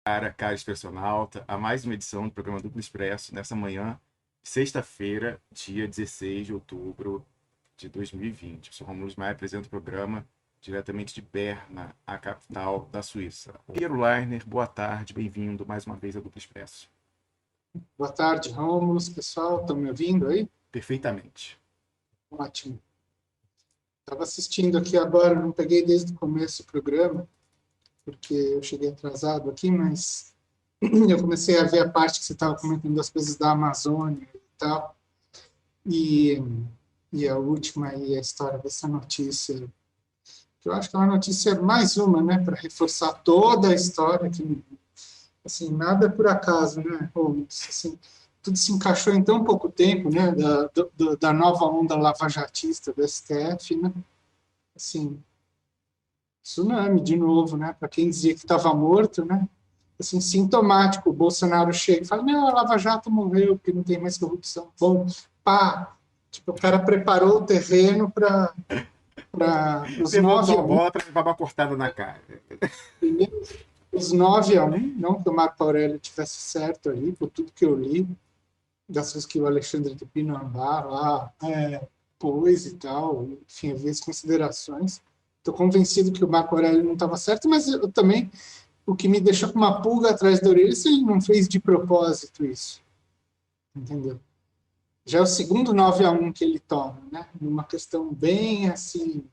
Cara expressionauta, a mais uma edição do programa Duplo Expresso, nessa manhã, sexta-feira, dia 16 de outubro de 2020. Eu sou Romulo Maia, apresento o programa diretamente de Berna, a capital da Suíça. Piero Leiner, boa tarde, bem-vindo mais uma vez ao Duplo Expresso. Boa tarde, Rômulo, pessoal, estão me ouvindo aí? Perfeitamente. Ótimo. Estava assistindo aqui agora, não peguei desde o começo do programa, porque eu cheguei atrasado aqui, mas eu comecei a ver a parte que você estava comentando das coisas da Amazônia e tal, e, e a última aí, a história dessa notícia, que eu acho que é uma notícia mais uma, né, para reforçar toda a história, que, assim, nada é por acaso, né, Rômulo? Assim, tudo se encaixou em tão pouco tempo, né, da nova onda lavajatista do STF, né, assim, tsunami de novo, né, para quem dizia que estava morto, né, assim, sintomático, o Bolsonaro chega e fala, não, a Lava Jato morreu, porque não tem mais corrupção. Bom, pá, tipo, o cara preparou o terreno para os Levantou 9 a a 1, bola para levar uma cortada na cara. primeiro, os 9 a 1, não que o Marco Aurélio tivesse certo ali, por tudo que eu li, das coisas que o Alexandre de Pinambá lá pôs e tal, enfim, havia as considerações. Estou convencido que o Marco Aurélio não estava certo, mas eu também, o que me deixou com uma pulga atrás da orelha, se ele não fez de propósito isso, entendeu? Já é o segundo 9 a 1 que ele toma, né? Numa questão bem assim.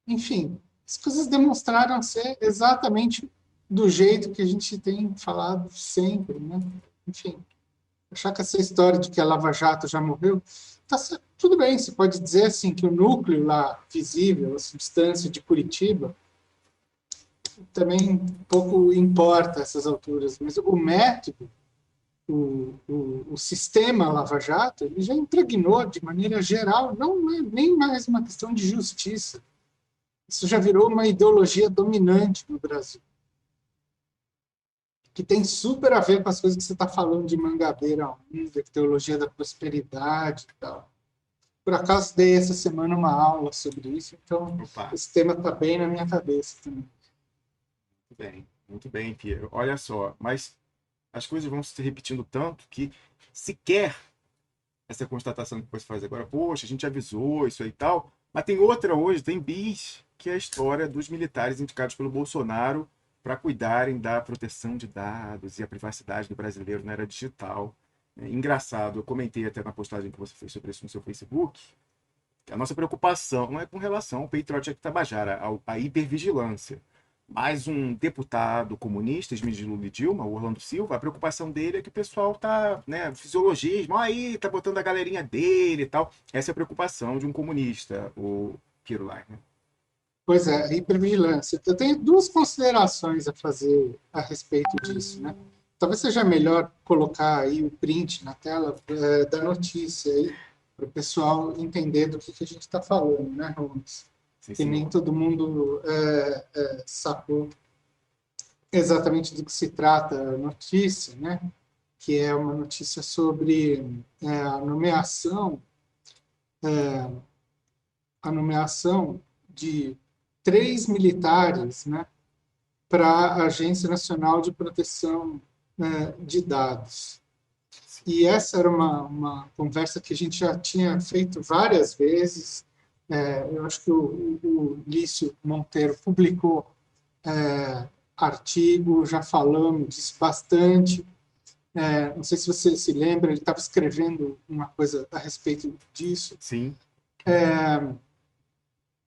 Enfim, as coisas demonstraram ser exatamente do jeito que a gente tem falado sempre, né? Enfim, achar que essa história de que a Lava Jato já morreu, tá, tudo bem, você pode dizer assim que o núcleo lá visível, a substância de Curitiba, também pouco importa a essas alturas, mas o método, o sistema Lava Jato, ele já impregnou de maneira geral, não é nem mais uma questão de justiça, isso já virou uma ideologia dominante no Brasil, que tem super a ver com as coisas que você está falando de Mangabeira 1, da teologia da prosperidade e tal. Por acaso dei essa semana uma aula sobre isso, então Opa, esse tema está bem na minha cabeça também. muito bem, Piero. Olha só, mas as coisas vão se repetindo tanto que sequer essa constatação que você faz agora, poxa, a gente avisou isso aí e tal, mas tem outra hoje, tem bis, que é a história dos militares indicados pelo Bolsonaro para cuidarem da proteção de dados e a privacidade do brasileiro na era digital. É engraçado, eu comentei até na postagem que você fez sobre isso no seu Facebook, que a nossa preocupação não é com relação ao Patriot Act Tabajara, à hipervigilância. Mais um deputado comunista, ex de Lula e Dilma, o Orlando Silva, a preocupação dele é que o pessoal tá, né, fisiologismo, aí tá botando a galerinha dele e tal. Essa é a preocupação de um comunista, o Piero Leiner. Pois é, hipervigilância. Eu tenho duas considerações a fazer a respeito disso, né? Talvez seja melhor colocar aí o print na tela da notícia aí, para o pessoal entender do que a gente está falando, né, Holmes? Sim, Que nem senhor. todo mundo sacou exatamente do que se trata a notícia, né? Que é uma notícia sobre a nomeação de 3 militares, né, para a Agência Nacional de Proteção de Dados. E essa era uma conversa que a gente já tinha feito várias vezes. Eu acho que o Lício Monteiro publicou artigo, já falamos disso bastante. Não sei se você se lembra, ele estava escrevendo uma coisa a respeito disso. Sim.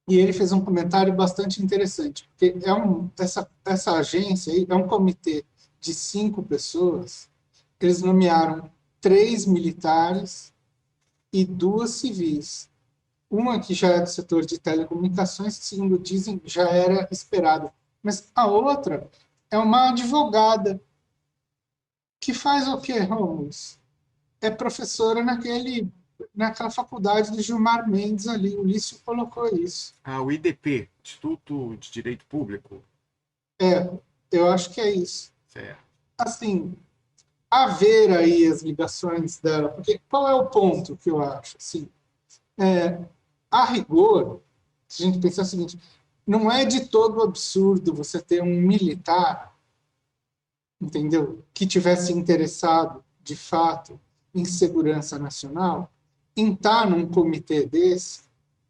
E ele fez um comentário bastante interessante, porque essa agência aí é um comitê de 5 pessoas. Eles nomearam 3 militares e 2 civis. Uma que já é do setor de telecomunicações, que, segundo dizem, já era esperada. Mas a outra é uma advogada que faz o quê, Ramos? É professora naquela faculdade do Gilmar Mendes ali. O Lício colocou isso. Ah, o IDP, Instituto de Direito Público. Eu acho que é isso. Certo. Assim, haver aí as ligações dela, porque qual é o ponto que eu acho? Assim, a rigor, se a gente pensar o seguinte, não é de todo absurdo você ter um militar entendeu? Que tivesse interessado, de fato, em segurança nacional, em estar num comitê desse,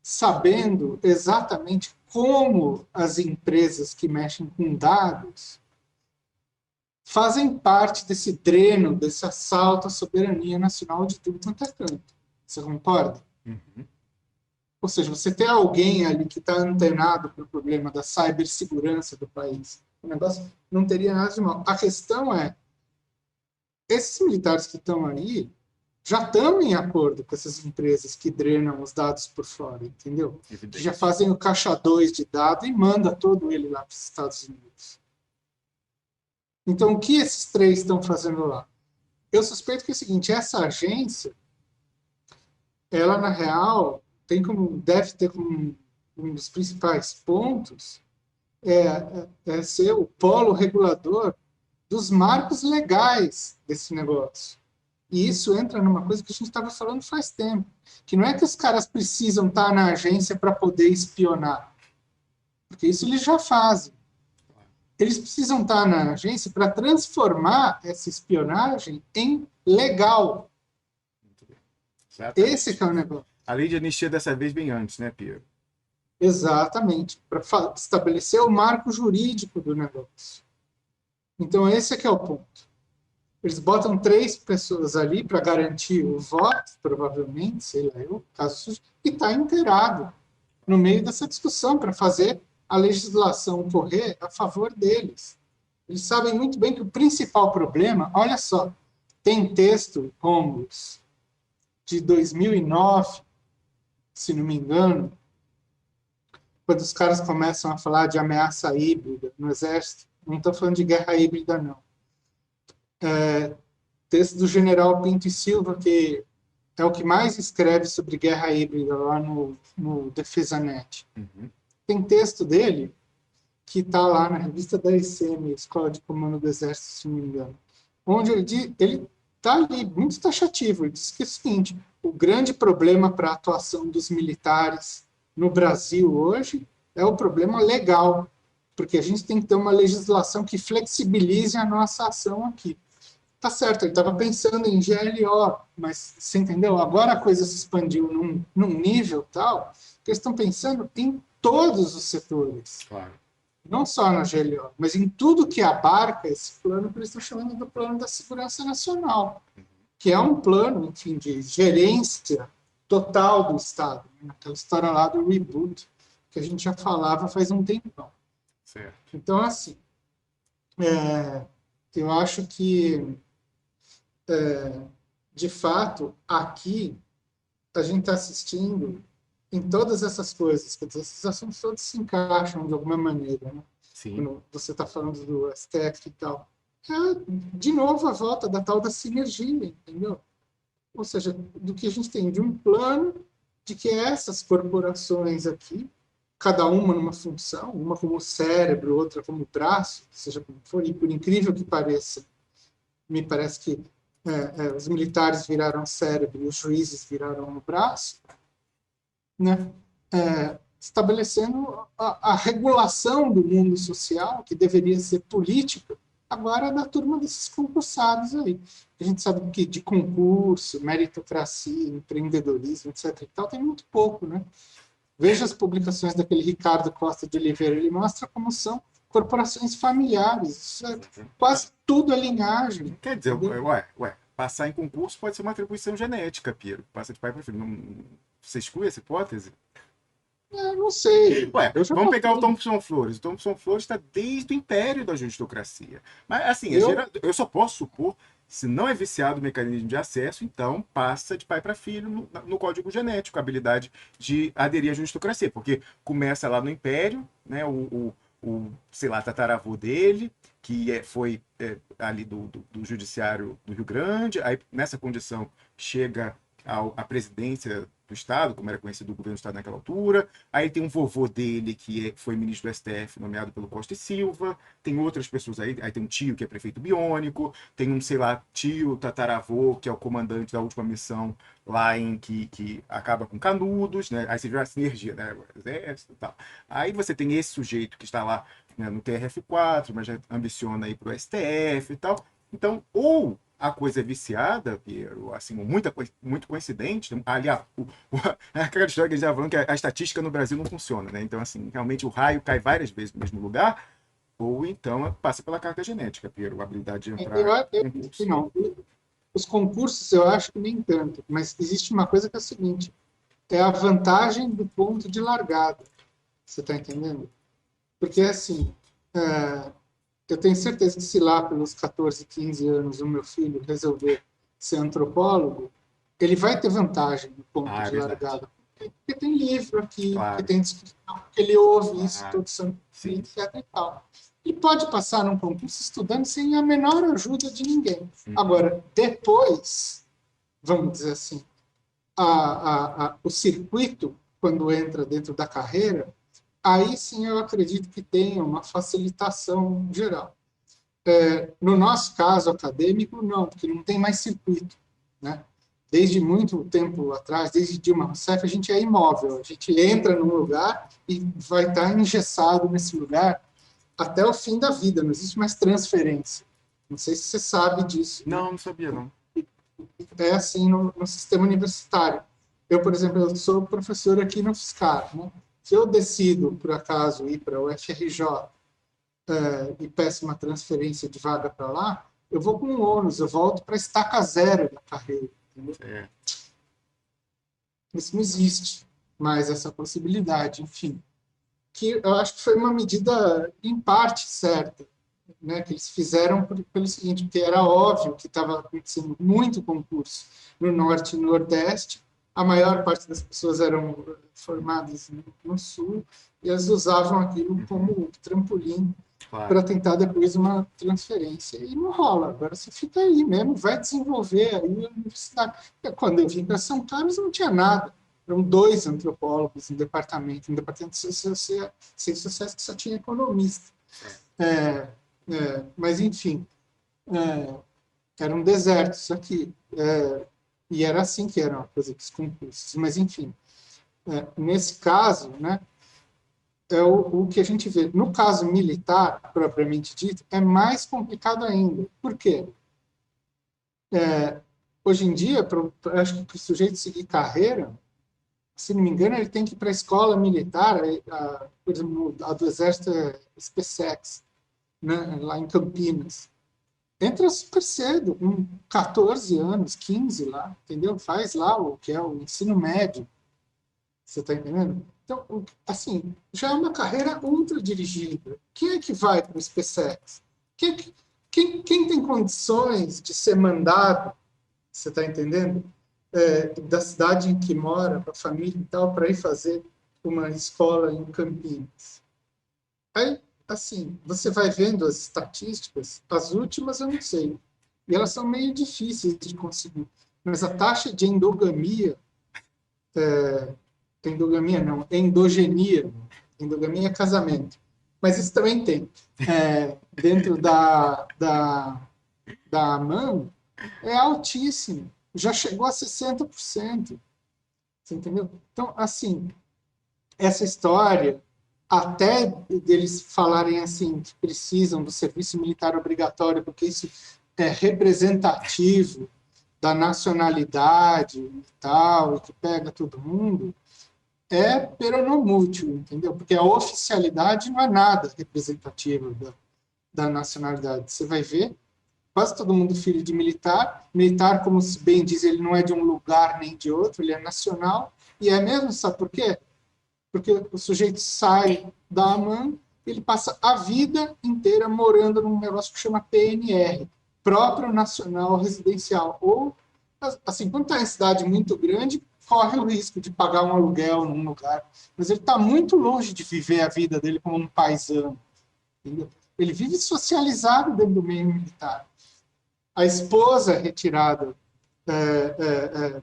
sabendo exatamente como as empresas que mexem com dados fazem parte desse dreno, desse assalto à soberania nacional de tudo quanto é canto. Você concorda? Uhum. Ou seja, você tem alguém ali que está antenado para o problema da cibersegurança do país. O negócio não teria nada de mal. A questão é, esses militares que estão aí já estão em acordo com essas empresas que drenam os dados por fora, entendeu? Que já Evidente. fazem o caixa 2 de dado e manda todo ele lá para os Estados Unidos. Então, o que esses três estão fazendo lá? Eu suspeito que é o seguinte, essa agência, ela na real tem como, deve ter como um dos principais pontos é ser o polo regulador dos marcos legais desse negócio. E isso entra numa coisa que a gente estava falando faz tempo, que não é que os caras precisam estar na agência para poder espionar, porque isso eles já fazem. Eles precisam estar na agência para transformar essa espionagem em legal. Muito bem. Esse Exatamente. que é o negócio. A lei de anistia dessa vez bem antes, né, Piero? Exatamente, para estabelecer o marco jurídico do negócio. Então, esse é que é o ponto. Eles botam três pessoas ali para garantir o voto, provavelmente, sei lá eu, caso surja, e está inteirado no meio dessa discussão para fazer a legislação correr a favor deles. Eles sabem muito bem que o principal problema, olha só, tem texto, Romulus, de 2009, se não me engano, quando os caras começam a falar de ameaça híbrida no exército, não estou falando de guerra híbrida, não. Texto do general Pinto e Silva, que é o que mais escreve sobre guerra híbrida lá no DefesaNet. Uhum. Tem texto dele que está lá na revista da ECM, Escola de Comando do Exército, se não me engano, onde ele está ali, muito taxativo. Ele diz que é o seguinte: o grande problema para a atuação dos militares no Brasil hoje é o problema legal, porque a gente tem que ter uma legislação que flexibilize a nossa ação aqui. Tá certo, ele estava pensando em GLO, mas você entendeu? Agora a coisa se expandiu num nível tal que eles estão pensando em todos os setores, Claro. não só na GLO, mas em tudo que abarca esse plano que eles estão chamando do plano da segurança nacional, que é um plano, enfim, de gerência total do Estado, né? Aquela história lá do reboot, que a gente já falava faz um tempão. Certo. Então, assim, eu acho que, de fato, aqui a gente está assistindo em todas essas coisas, quer dizer, esses assuntos todos se encaixam de alguma maneira, né? Sim. Quando você está falando do STF e tal. De novo, a volta da tal da sinergia, entendeu? Ou seja, do que a gente tem de um plano de que essas corporações aqui, cada uma numa função, uma como cérebro, outra como braço, seja como for, e por incrível que pareça, me parece que os militares viraram cérebro e os juízes viraram o braço, né? Estabelecendo a regulação do mundo social, que deveria ser política, agora é da turma desses concursados aí. A gente sabe que de concurso, meritocracia, empreendedorismo, etc. e tal, tem muito pouco, né? Veja as publicações daquele Ricardo Costa de Oliveira, ele mostra como são corporações familiares. Isso é quase tudo é linhagem, Quer dizer, entendeu? passar em concurso pode ser uma atribuição genética, Piero. Passa de pai para filho. Não, você exclui essa hipótese? Não sei. Eu já Vamos pegar o passei. Thompson Flores. O Thompson Flores está desde o império da justocracia. Mas, assim, Eu eu só posso supor, se não é viciado o mecanismo de acesso, então passa de pai para filho no código genético, a habilidade de aderir à justocracia. Porque começa lá no império, né, sei lá, tataravô dele, que foi ali do judiciário do Rio Grande, aí nessa condição chega à presidência do Estado, como era conhecido o governo do Estado naquela altura. Aí tem um vovô dele, que foi ministro do STF, nomeado pelo Costa e Silva. Tem outras pessoas aí tem um tio que é prefeito biônico, tem um, sei lá, tio, tataravô, que é o comandante da última missão lá em que acaba com Canudos, né? Aí você vê a sinergia, né? O exército e tal. Aí você tem esse sujeito que está lá, né, no TRF4, mas já ambiciona ir para o STF e tal. Então, ou a coisa é viciada, Piero, assim, muito coincidente. Ali, aquela história que eles já falam que a estatística no Brasil não funciona, né? Então, assim, realmente o raio cai várias vezes no mesmo lugar, ou então passa pela carga genética, Piero, a habilidade de entrar Eu em acho que concurso. não. Os concursos eu acho que nem tanto, mas existe uma coisa que é a seguinte: é a vantagem do ponto de largada. Você está entendendo? Porque, assim, eu tenho certeza que se lá pelos 14, 15 anos o meu filho resolver ser antropólogo, ele vai ter vantagem no ponto Ah, é de verdade. largada. Porque tem livro aqui, porque Claro. tem discussão, porque ele ouve isso Ah, todo santo dia, sim. etc. e tal. Ele pode passar num concurso estudando sem a menor ajuda de ninguém. Uhum. Agora, depois, vamos dizer assim, o circuito, quando entra dentro da carreira, aí sim eu acredito que tem uma facilitação geral. No nosso caso acadêmico, não, porque não tem mais circuito, né? Desde muito tempo atrás, desde Dilma Rousseff, a gente é imóvel, a gente entra num lugar e vai estar engessado nesse lugar até o fim da vida, não existe mais transferência. Não sei se você sabe disso, né? Não, não sabia, não. É assim no sistema universitário. Eu, por exemplo, eu sou professor aqui no FSCar, né? Se eu decido, por acaso, ir para o FRJ e peço uma transferência de vaga para lá, eu vou com um ônus, eu volto para a estaca zero da carreira. Entendeu? É. Isso não existe mais, essa possibilidade, enfim. Que eu acho que foi uma medida, em parte, certa, né, que eles fizeram pelo seguinte, porque era óbvio que estava acontecendo muito concurso no Norte e no Nordeste, a maior parte das pessoas eram formadas no Sul, e elas usavam aquilo como trampolim Claro. para tentar depois uma transferência. E não rola, agora você fica aí mesmo, vai desenvolver aí a universidade. Quando eu vim para São Carlos não tinha nada, eram 2 antropólogos no departamento de ciências sociais que só tinha economista. É, mas, enfim, era um deserto isso aqui. E era assim que eram a coisa dos concursos. Mas, enfim, nesse caso, né, o que a gente vê. No caso militar, propriamente dito, é mais complicado ainda. Por quê? Hoje em dia, acho que para o sujeito seguir carreira, se não me engano, ele tem que ir para a escola militar, por exemplo, a do Exército é SpaceX, né, lá em Campinas. Entra super cedo, com 14 anos, 15 lá, entendeu? Faz lá o que é o ensino médio, você está entendendo? Então, assim, já é uma carreira ultra dirigida. Quem é que vai para o SpaceX? Quem, quem tem condições de ser mandado, você está entendendo? Da cidade em que mora, para a família e tal, para ir fazer uma escola em Campinas. Aí, assim, você vai vendo as estatísticas, as últimas eu não sei, e elas são meio difíceis de conseguir, mas a taxa de endogamia não, endogamia é casamento, mas isso também tem, dentro da AMAN, é altíssimo, já chegou a 60%, você entendeu? Então, assim, essa história, até deles falarem assim que precisam do serviço militar obrigatório, porque isso é representativo da nacionalidade e tal, e que pega todo mundo, é peronomútil, entendeu? Porque a oficialidade não é nada representativa da nacionalidade. Você vai ver, quase todo mundo filho de militar, militar, como se bem diz, ele não é de um lugar nem de outro, ele é nacional, e é mesmo, sabe por quê? Porque o sujeito sai da AMAN, ele passa a vida inteira morando num negócio que chama PNR, Próprio Nacional Residencial. Ou, assim, quando está em cidade muito grande, corre o risco de pagar um aluguel num lugar. Mas ele está muito longe de viver a vida dele como um paisano. Entendeu? Ele vive socializado dentro do meio militar. A esposa é retirada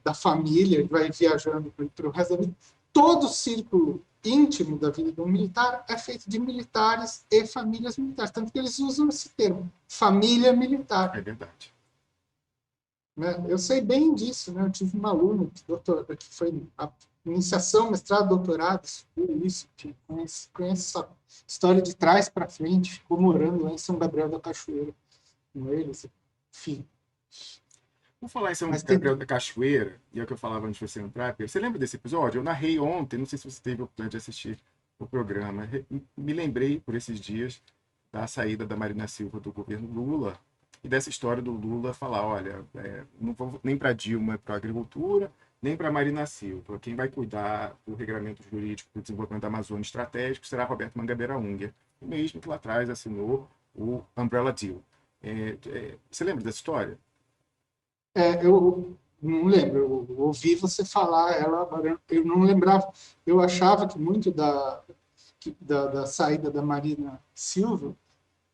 da família, vai viajando para o resto da vida. Todo o círculo íntimo da vida do militar é feito de militares e famílias militares, tanto que eles usam esse termo, família militar. É verdade. Né? Eu sei bem disso, né? Eu tive uma aluna que foi a iniciação, mestrado, doutorado, isso, que conhece essa história de trás para frente, ficou morando lá em São Gabriel da Cachoeira com eles, enfim. Vou falar em São Mas Gabriel da Cachoeira, e é o que eu falava antes de você entrar, Pedro. Você lembra desse episódio? Eu narrei ontem, não sei se você teve a oportunidade de assistir o programa. Me lembrei, por esses dias, da saída da Marina Silva do governo Lula, e dessa história do Lula falar, olha, não vou nem para Dilma, para a agricultura, nem para Marina Silva. Quem vai cuidar do regramento jurídico do desenvolvimento da Amazônia Estratégico será Roberto Mangabeira Unger, o mesmo que lá atrás assinou o Umbrella Deal. Você lembra dessa história? Eu não lembro, eu ouvi você falar ela, agora eu não lembrava. Eu achava que muito da saída da Marina Silva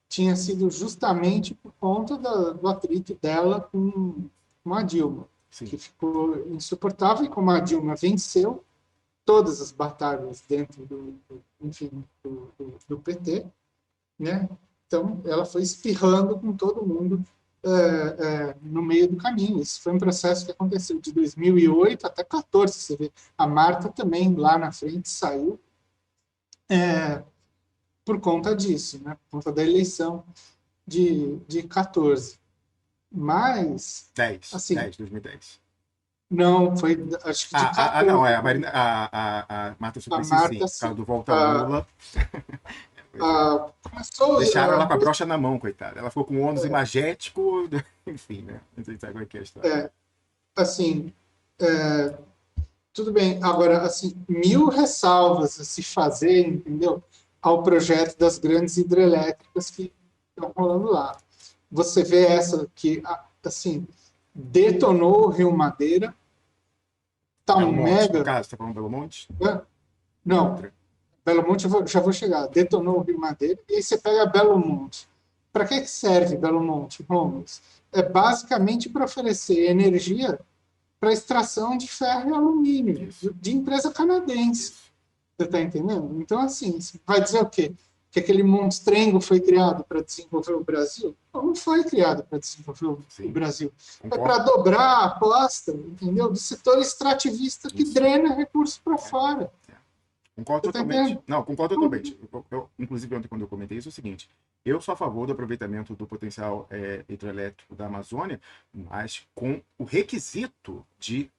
tinha sido justamente por conta do atrito dela com a Dilma, Sim. que ficou insuportável, e como a Dilma venceu todas as batalhas dentro do PT, né? Então ela foi espirrando com todo mundo no meio do caminho. Isso foi um processo que aconteceu de 2008 até 2014, você vê. A Marta também lá na frente saiu por conta disso, né? Por conta da eleição de 14. Mas, 10, assim, 2010. não, foi acho que de Não, 14. a Marina, a Marta A Suplicy, sim, Marta, por causa sim. do Volta Lula. Pois é. Começou Deixaram ela com a brocha na mão, coitada. Ela ficou com o ônus imagético, enfim, né? Não sei se sabe como é que é a história. assim, tudo bem. Agora, assim, 1000 ressalvas a se fazer, entendeu? Ao projeto das grandes hidrelétricas que estão rolando lá. Você vê essa que, assim, detonou o Rio Madeira, tá Belo um Monte, no mega... caso, tá falando Belo Monte? Né? Não, Outra. Belo Monte já vou chegar. Detonou o Rio Madeira, e aí você pega Belo Monte. Para que serve Belo Monte, Romulus? É basicamente para oferecer energia para extração de ferro e alumínio Isso. de empresa canadense. Isso. Você está entendendo? Então, assim, vai dizer o quê? Que aquele monstrengo foi criado para desenvolver o Brasil? Não foi criado para desenvolver o Brasil. É para dobrar a aposta, entendeu? Do setor extrativista que drena recursos para fora. Concordo totalmente. Não, concordo totalmente. Inclusive, ontem, quando eu comentei isso, é o seguinte: eu sou a favor do aproveitamento do potencial hidrelétrico da Amazônia, mas com o requisito de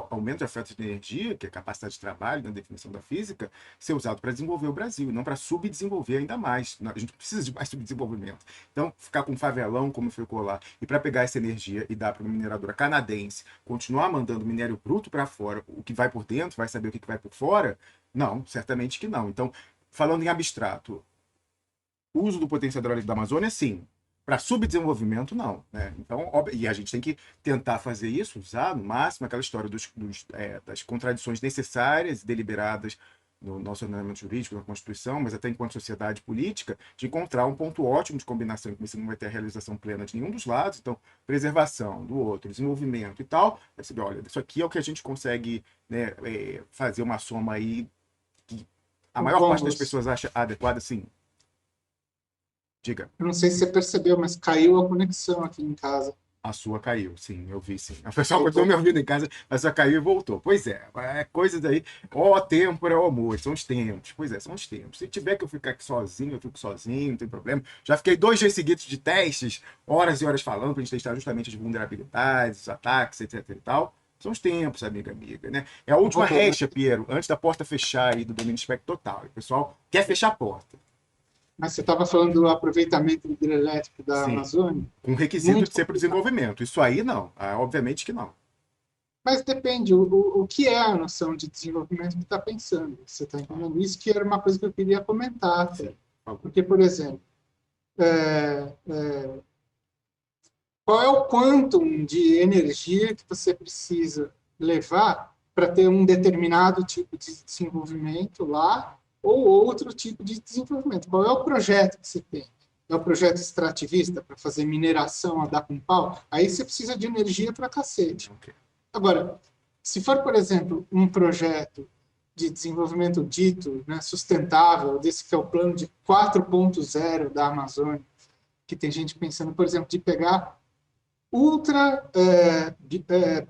aumento de oferta de energia, que é a capacidade de trabalho, na definição da física, ser usado para desenvolver o Brasil, não para subdesenvolver ainda mais. A gente precisa de mais subdesenvolvimento. Então, ficar com um favelão, como ficou lá, e para pegar essa energia e dar para uma mineradora canadense, continuar mandando minério bruto para fora, o que vai por dentro, vai saber o que vai por fora? Não, certamente que não. Então, falando em abstrato, o uso do potencial hidráulico da Amazônia, sim. Para subdesenvolvimento, não. Né? Então, e a gente tem que tentar fazer isso, usar no máximo aquela história das contradições necessárias e deliberadas no nosso ordenamento jurídico, na Constituição, mas até enquanto sociedade política, de encontrar um ponto ótimo de combinação, em que você não vai ter a realização plena de nenhum dos lados, então, preservação do outro, desenvolvimento e tal, você vê, olha, isso aqui é o que a gente consegue, né, fazer uma soma aí que a maior parte das pessoas acha adequada, sim. Diga. Eu não sei se você percebeu, mas caiu a conexão aqui em casa. A sua caiu, sim, eu vi, sim. A pessoa continuou me ouvindo em casa, mas só caiu e voltou. Pois é, coisas aí. Ó, tempora, ó, amor, são os tempos. Pois é, são os tempos. Se tiver que eu ficar aqui sozinho, eu fico sozinho, não tem problema. Já fiquei 2 dias seguidos de testes, horas e horas falando, pra gente testar justamente as vulnerabilidades, os ataques, etc e tal. São os tempos, amiga, né? É a última recha, Piero, antes da porta fechar aí do domínio espectro total. O pessoal quer fechar a porta. Mas você estava falando do aproveitamento hidrelétrico da Amazônia? Com requisito de ser para o desenvolvimento. Isso aí não. Obviamente que não. Mas depende, o que é a noção de desenvolvimento que está pensando. Você está entendendo? Isso que era uma coisa que eu queria comentar. Sim, porque, por exemplo, qual é o quantum de energia que você precisa levar para ter um determinado tipo de desenvolvimento lá ou outro tipo de desenvolvimento? Qual é o projeto que você tem? é o projeto extrativista para fazer mineração a dar com pau, aí você precisa de energia para cacete. Ok. Agora, se for, por exemplo, um projeto de desenvolvimento dito, né, sustentável, desse que é o plano de 4.0 da Amazônia, que tem gente pensando, por exemplo, de pegar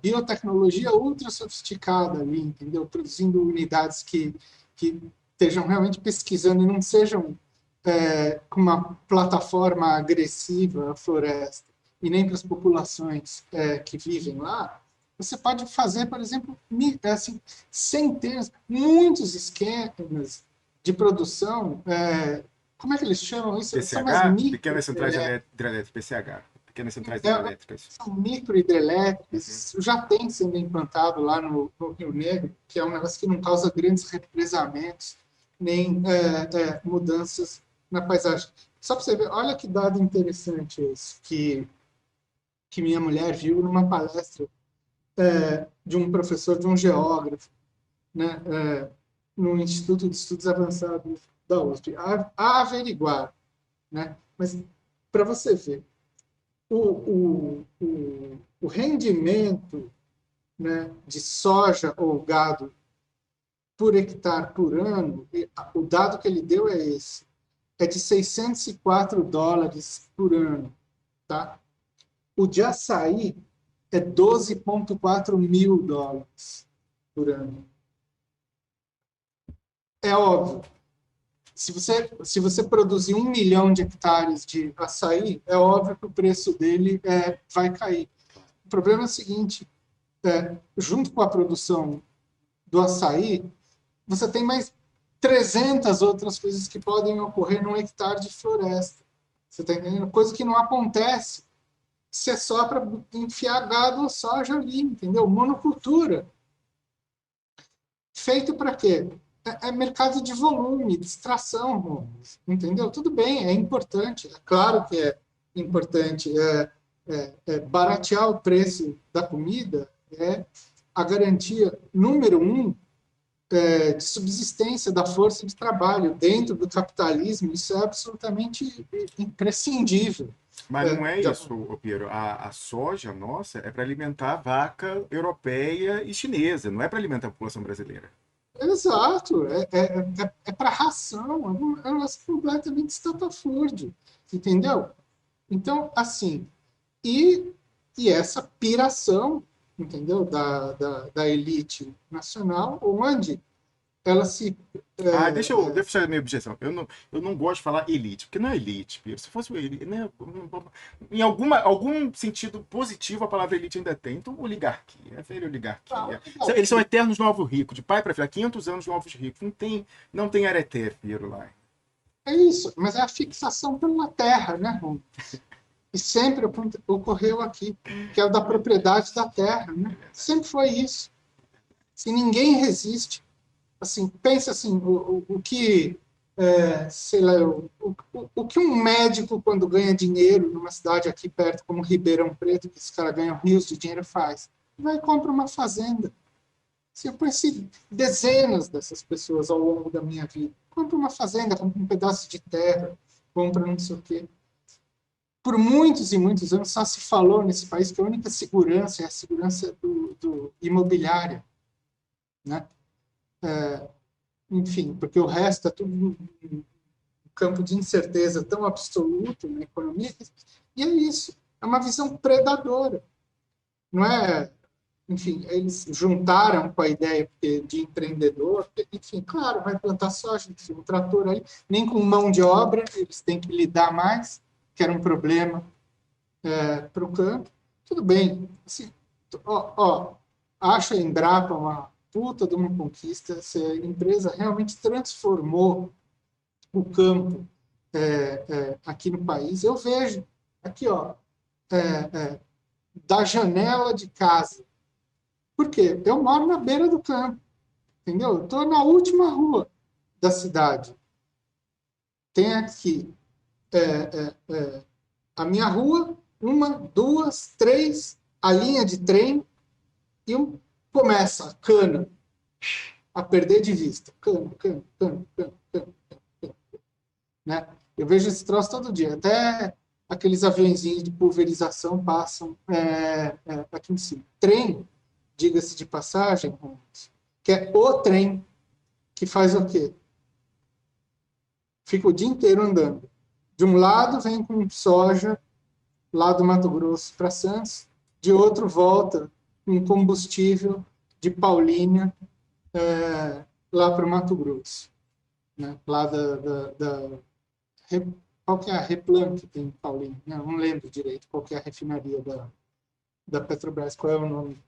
biotecnologia ultra sofisticada ali, entendeu? Produzindo unidades que estejam realmente pesquisando e não sejam com uma plataforma agressiva à floresta e nem para as populações que vivem lá. Você pode fazer, por exemplo, assim, centenas, muitos esquemas de produção. Como é que eles chamam isso? São mais PCH, micro, Pequenas Centrais Hidrelétricas, PCH, Pequenas Centrais é, Hidrelétricas. são microhidrelétricas. Uhum. Isso já tem sendo implantado lá no Rio Negro, que é um negócio que não causa grandes represamentos, nem mudanças na paisagem. Só para você ver, olha que dado interessante esse, que minha mulher viu numa palestra de um professor, de um geógrafo, né, no Instituto de Estudos Avançados da USP, a averiguar. Né? Mas, para você ver, o rendimento, né, de soja ou gado por hectare por ano, o dado que ele deu é esse, é de US$ 604 por ano. Tá? O de açaí é US$ 12,4 mil por ano. É óbvio, se você produzir 1 milhão de hectares de açaí, é óbvio que o preço dele vai cair. O problema é o seguinte, junto com a produção do açaí, você tem mais 300 outras coisas que podem ocorrer num hectare de floresta. Você está entendendo? Coisa que não acontece se é só para enfiar gado ou soja ali, entendeu? Monocultura. Feito para quê? É mercado de volume, de extração, entendeu? Tudo bem, é importante, é claro que é importante. Baratear o preço da comida é a garantia número um de subsistência da força de trabalho dentro do capitalismo. Isso é absolutamente imprescindível. Mas É, não é de- isso, ô Piero. A soja nossa é para alimentar a vaca europeia e chinesa, não é para alimentar a população brasileira. Exato, é para ração, é um negócio completamente estapafúrdio, entendeu? Então, assim, e, e essa piração, entendeu, da elite nacional, onde ela se. Ah, É, deixa eu fazer a minha objeção. Eu não gosto de falar elite, porque não é elite, Piero. Se fosse elite, né, em algum sentido positivo a palavra elite ainda tem. Então, oligarquia, é velha oligarquia. Eles são eternos novos ricos, de pai para filho, há 500 anos novos ricos. Não tem areté, Piero, lá. é isso, mas é a fixação pela terra, né, Rom? E sempre ocorreu aqui, que é o da propriedade da terra, né? Sempre foi isso. Se ninguém resiste, assim, pensa assim, o que, sei lá, o que um médico, quando ganha dinheiro numa cidade aqui perto, como Ribeirão Preto, que esse cara ganha rios de dinheiro, faz? Vai e compra uma fazenda. Se eu conheci dezenas dessas pessoas ao longo da minha vida. Compra uma fazenda, compra um pedaço de terra, compra não sei o quê. Por muitos e muitos anos só se falou nesse país que a única segurança é a segurança do imobiliária, né? Enfim, porque o resto é tudo um campo de incerteza tão absoluto na economia, e é isso, é uma visão predadora, não é? Enfim, eles juntaram com a ideia de empreendedor, enfim, claro, vai plantar soja, um trator aí, nem com mão de obra, eles têm que lidar mais, que era um problema para o campo. Tudo bem, assim, acho a Embrapa uma puta de uma conquista, se a empresa realmente transformou o campo aqui no país. Eu vejo aqui, da janela de casa. Por quê? Eu moro na beira do campo, entendeu? Eu estou na última rua da cidade. Tem aqui a minha rua, uma, duas, três, a linha de trem, e começa a cana a perder de vista. Cana, cana, cana, cana, cana, cana, né? Eu vejo esse troço todo dia. Até aqueles aviõezinhos de pulverização passam aqui em cima. Trem, diga-se de passagem, que é o trem que faz o quê? Fica o dia inteiro andando. De um lado vem com soja, lá do Mato Grosso para Santos, de outro volta com combustível de Paulínia lá para o Mato Grosso. Né? Lá qual que é a Replan que tem em Paulínia? Não lembro direito qual que é a refinaria da Petrobras, qual é o nome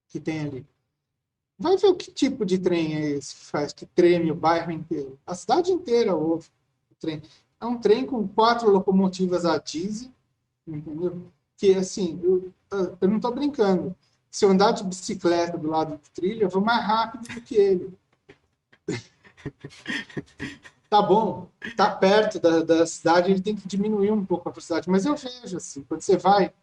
que tem ali. Vai ver o que tipo de trem é esse que faz, que treme o bairro inteiro. A cidade inteira ouve o trem. É um trem com 4 locomotivas a diesel, entendeu? Que, assim, eu não estou brincando. Se eu andar de bicicleta do lado do trilho, eu vou mais rápido do que ele. Tá bom, tá perto da cidade, ele tem que diminuir um pouco a velocidade. Mas eu vejo, assim, quando você vai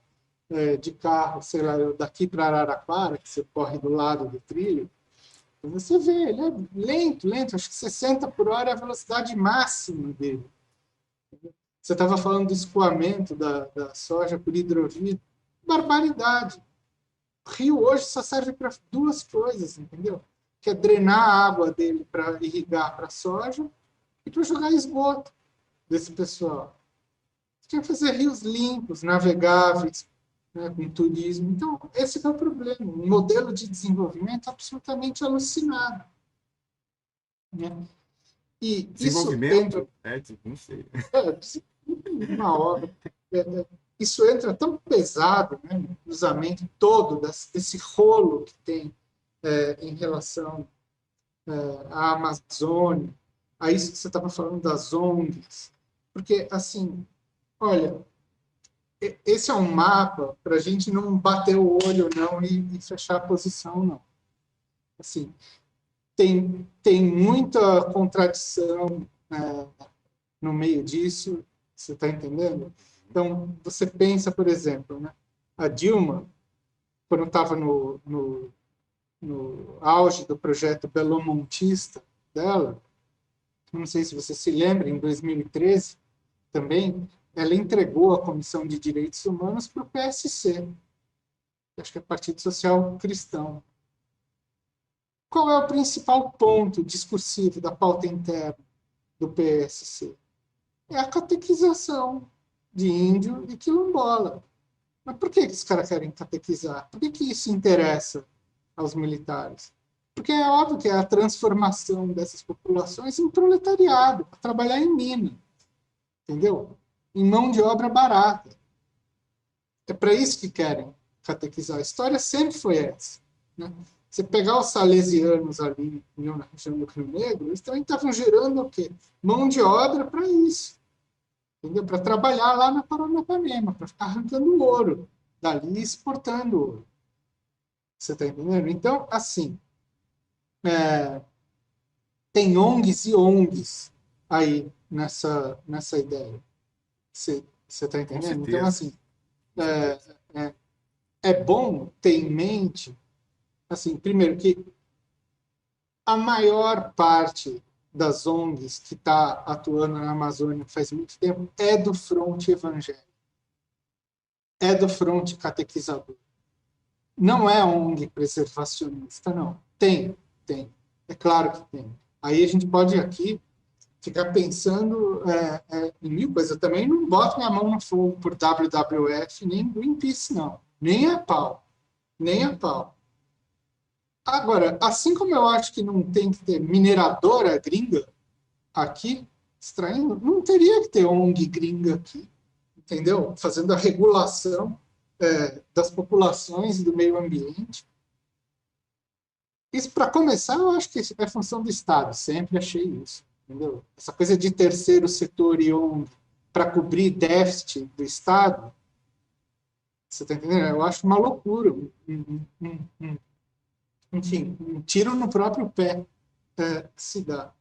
de carro, sei lá, daqui para Araraquara, que você corre do lado do trilho, você vê, ele é lento, lento, acho que 60 por hora é a velocidade máxima dele. Você estava falando do escoamento da soja por hidrovia, barbaridade. O rio hoje só serve para 2 coisas, entendeu? Que é drenar a água dele para irrigar para a soja e para jogar esgoto desse pessoal. Você tinha que fazer rios limpos, navegáveis, né, com turismo. Então, esse é o problema. Um modelo de desenvolvimento absolutamente alucinado. Né? E isso entra... Desenvolvimento? Não sei. uma obra... isso entra tão pesado, né, no cruzamento todo desse rolo que tem em relação à Amazônia, a isso que você estava falando das ONGs. Porque, assim, olha, esse é um mapa para a gente não bater o olho não e fechar a posição, não. Assim, tem muita contradição no meio disso, você está entendendo? Então, você pensa, por exemplo, né, a Dilma, quando estava no auge do projeto belomontista dela, não sei se você se lembra, em 2013 também, ela entregou a Comissão de Direitos Humanos para o PSC, acho que é Partido Social Cristão. Qual é o principal ponto discursivo da pauta interna do PSC? É a catequização de índio e quilombola. Mas por que os caras querem catequizar? Por que isso interessa aos militares? Porque é óbvio que é a transformação dessas populações em proletariado, para trabalhar em mina, entendeu? Em mão de obra barata. É para isso que querem catequizar. A história sempre foi essa. Né? Você pegar os salesianos ali na região do Rio Negro, eles também estavam gerando o quê? Mão de obra para isso. Para trabalhar lá na Paranapanema, para ficar arrancando ouro dali e exportando ouro. Você está entendendo? Então, assim, tem ONGs e ONGs aí nessa ideia. Você está entendendo? Então, assim, é bom ter em mente, assim, primeiro, que a maior parte das ONGs que está atuando na Amazônia faz muito tempo é do fronte evangélico, é do fronte catequizador. Não é ONG preservacionista, não. Tem. É claro que tem. Aí a gente pode aqui ficar pensando em mil coisas. Eu também não boto minha mão no fogo por WWF, nem Greenpeace, não. Nem a pau. Nem a pau. Agora, assim como eu acho que não tem que ter mineradora gringa aqui, extraindo, não teria que ter ONG gringa aqui, entendeu? Fazendo a regulação das populações e do meio ambiente. Isso, para começar, eu acho que é função do Estado, sempre achei isso, entendeu? Essa coisa de terceiro setor e ONG para cobrir déficit do Estado, você está entendendo? Eu acho uma loucura, enfim, um tiro no próprio pé que se dá.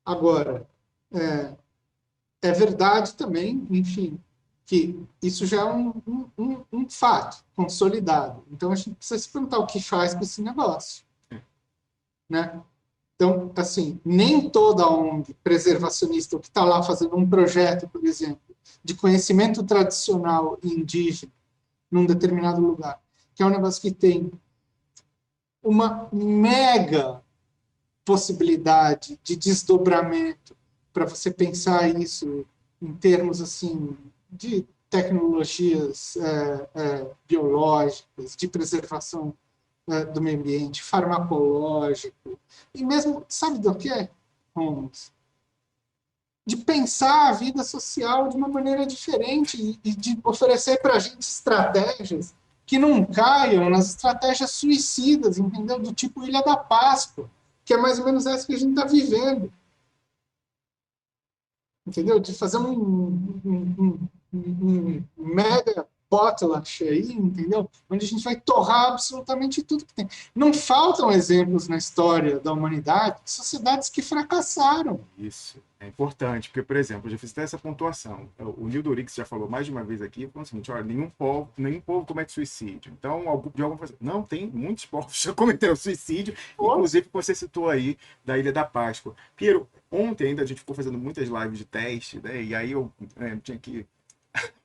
Agora, é verdade também, enfim, que isso já é um fato consolidado. Então, a gente precisa se perguntar o que faz com esse negócio. Né? Então, assim, nem toda ONG preservacionista que está lá fazendo um projeto, por exemplo, de conhecimento tradicional indígena num determinado lugar, que é um negócio que tem uma mega possibilidade de desdobramento para você pensar isso em termos assim de tecnologias biológicas, de preservação do meio ambiente, farmacológico, e mesmo, sabe do que, Holmes? De pensar a vida social de uma maneira diferente e de oferecer para a gente estratégias que não caiam nas estratégias suicidas, entendeu? Do tipo Ilha da Páscoa, que é mais ou menos essa que a gente está vivendo, entendeu? De fazer um mega potlatch aí, entendeu? Onde a gente vai torrar absolutamente tudo que tem. Não faltam exemplos na história da humanidade de sociedades que fracassaram. Isso é importante, porque, por exemplo, eu já fiz até essa pontuação. O Nildo Urix já falou mais de uma vez aqui, falou o seguinte: olha, nenhum povo comete suicídio. Então, de alguma forma, não, tem muitos povos que já cometeram suicídio, inclusive que você citou aí da Ilha da Páscoa. Piero, ontem ainda a gente ficou fazendo muitas lives de teste, né? E aí eu tinha que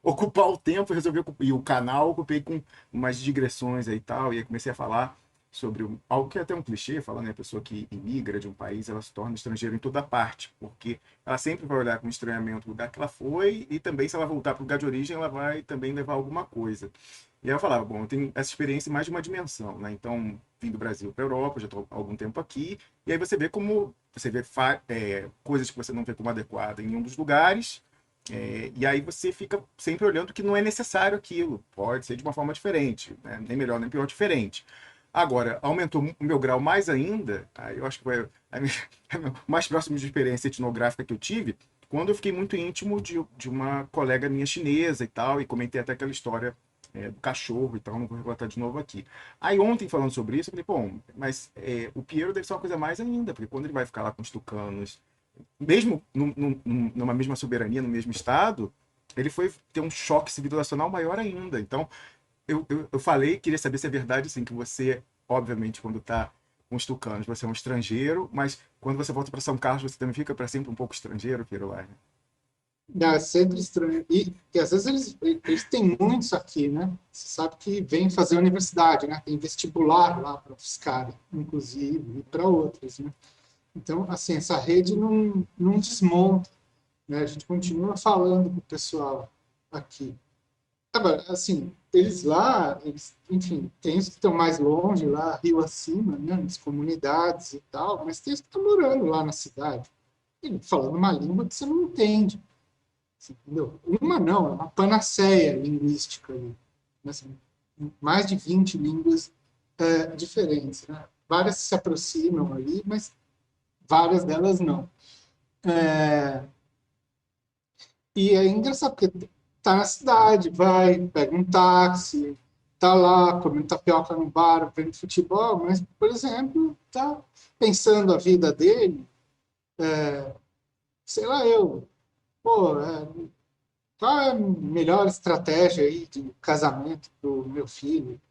ocupar o tempo, resolvi e o canal ocupei com umas digressões aí e tal, e aí comecei a falar sobre algo que é até um clichê, falando, né, a pessoa que imigra de um país, ela se torna estrangeira em toda parte, porque ela sempre vai olhar com estranhamento o lugar que ela foi e também se ela voltar para o lugar de origem, ela vai também levar alguma coisa. E aí eu falava, bom, eu tenho essa experiência em mais de uma dimensão, né? Então, vim do Brasil para a Europa, já estou há algum tempo aqui, e aí você vê como, você vê coisas que você não vê como adequada em um dos lugares, e aí você fica sempre olhando que não é necessário aquilo. Pode ser de uma forma diferente, né? Nem melhor nem pior, diferente. Agora, aumentou o meu grau mais ainda, aí eu acho que foi o mais próximo de experiência etnográfica que eu tive, quando eu fiquei muito íntimo de uma colega minha chinesa e tal, e comentei até aquela história do cachorro e tal, não vou relatar de novo aqui. Aí ontem, falando sobre isso, eu falei, bom, mas o Piero deve ser uma coisa mais ainda, porque quando ele vai ficar lá com os tucanos, mesmo numa mesma soberania, no mesmo estado, ele foi ter um choque civilizacional maior ainda. Então, eu falei, queria saber se é verdade, assim, que você, obviamente, quando está com os tucanos, você é um estrangeiro, mas quando você volta para São Carlos, você também fica para sempre um pouco estrangeiro, Queiroz, né? É sempre estranho. E às vezes eles têm muitos aqui, né? Você sabe que vem fazer universidade, né? Tem vestibular lá para os caras, inclusive, e para outros, né? Então, assim, essa rede não desmonta, né? A gente continua falando com o pessoal aqui. Agora, assim, eles lá, enfim, tem os que estão mais longe, lá, rio acima, né? Nas comunidades e tal, mas tem os que estão morando lá na cidade, e falando uma língua que você não entende. Entendeu? Uma não, é uma panaceia linguística ali. Assim, mais de 20 línguas diferentes. Né? Várias se aproximam ali, mas várias delas não. É, e é engraçado, porque tá na cidade, vai, pega um táxi, tá lá, comendo tapioca no bar, vendo futebol, mas, por exemplo, tá pensando a vida dele, sei lá, pô, qual é a melhor estratégia aí de casamento para o meu filho?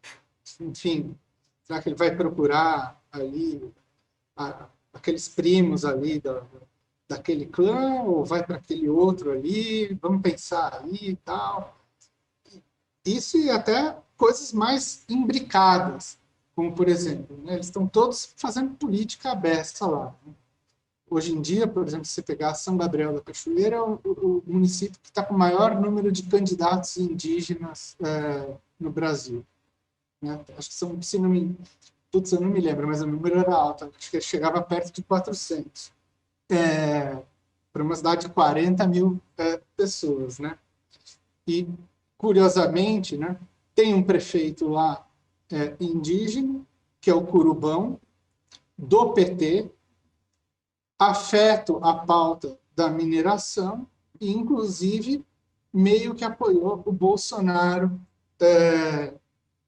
Enfim, será que ele vai procurar ali aqueles primos ali daquele clã ou vai para aquele outro ali? Vamos pensar aí e tal. Isso e até coisas mais imbricadas, como por exemplo, né, eles estão todos fazendo política aberta lá. Né? Hoje em dia, por exemplo, se você pegar São Gabriel da Cachoeira, é o município que está com o maior número de candidatos indígenas no Brasil. Né? Acho que são, se não me, putz, eu não me lembro, mas o número era alto, acho que chegava perto de 400. Para uma cidade de 40 mil pessoas. Né? E, curiosamente, né, tem um prefeito lá indígena, que é o Curubão, do PT, afeto a pauta da mineração e, inclusive, meio que apoiou o Bolsonaro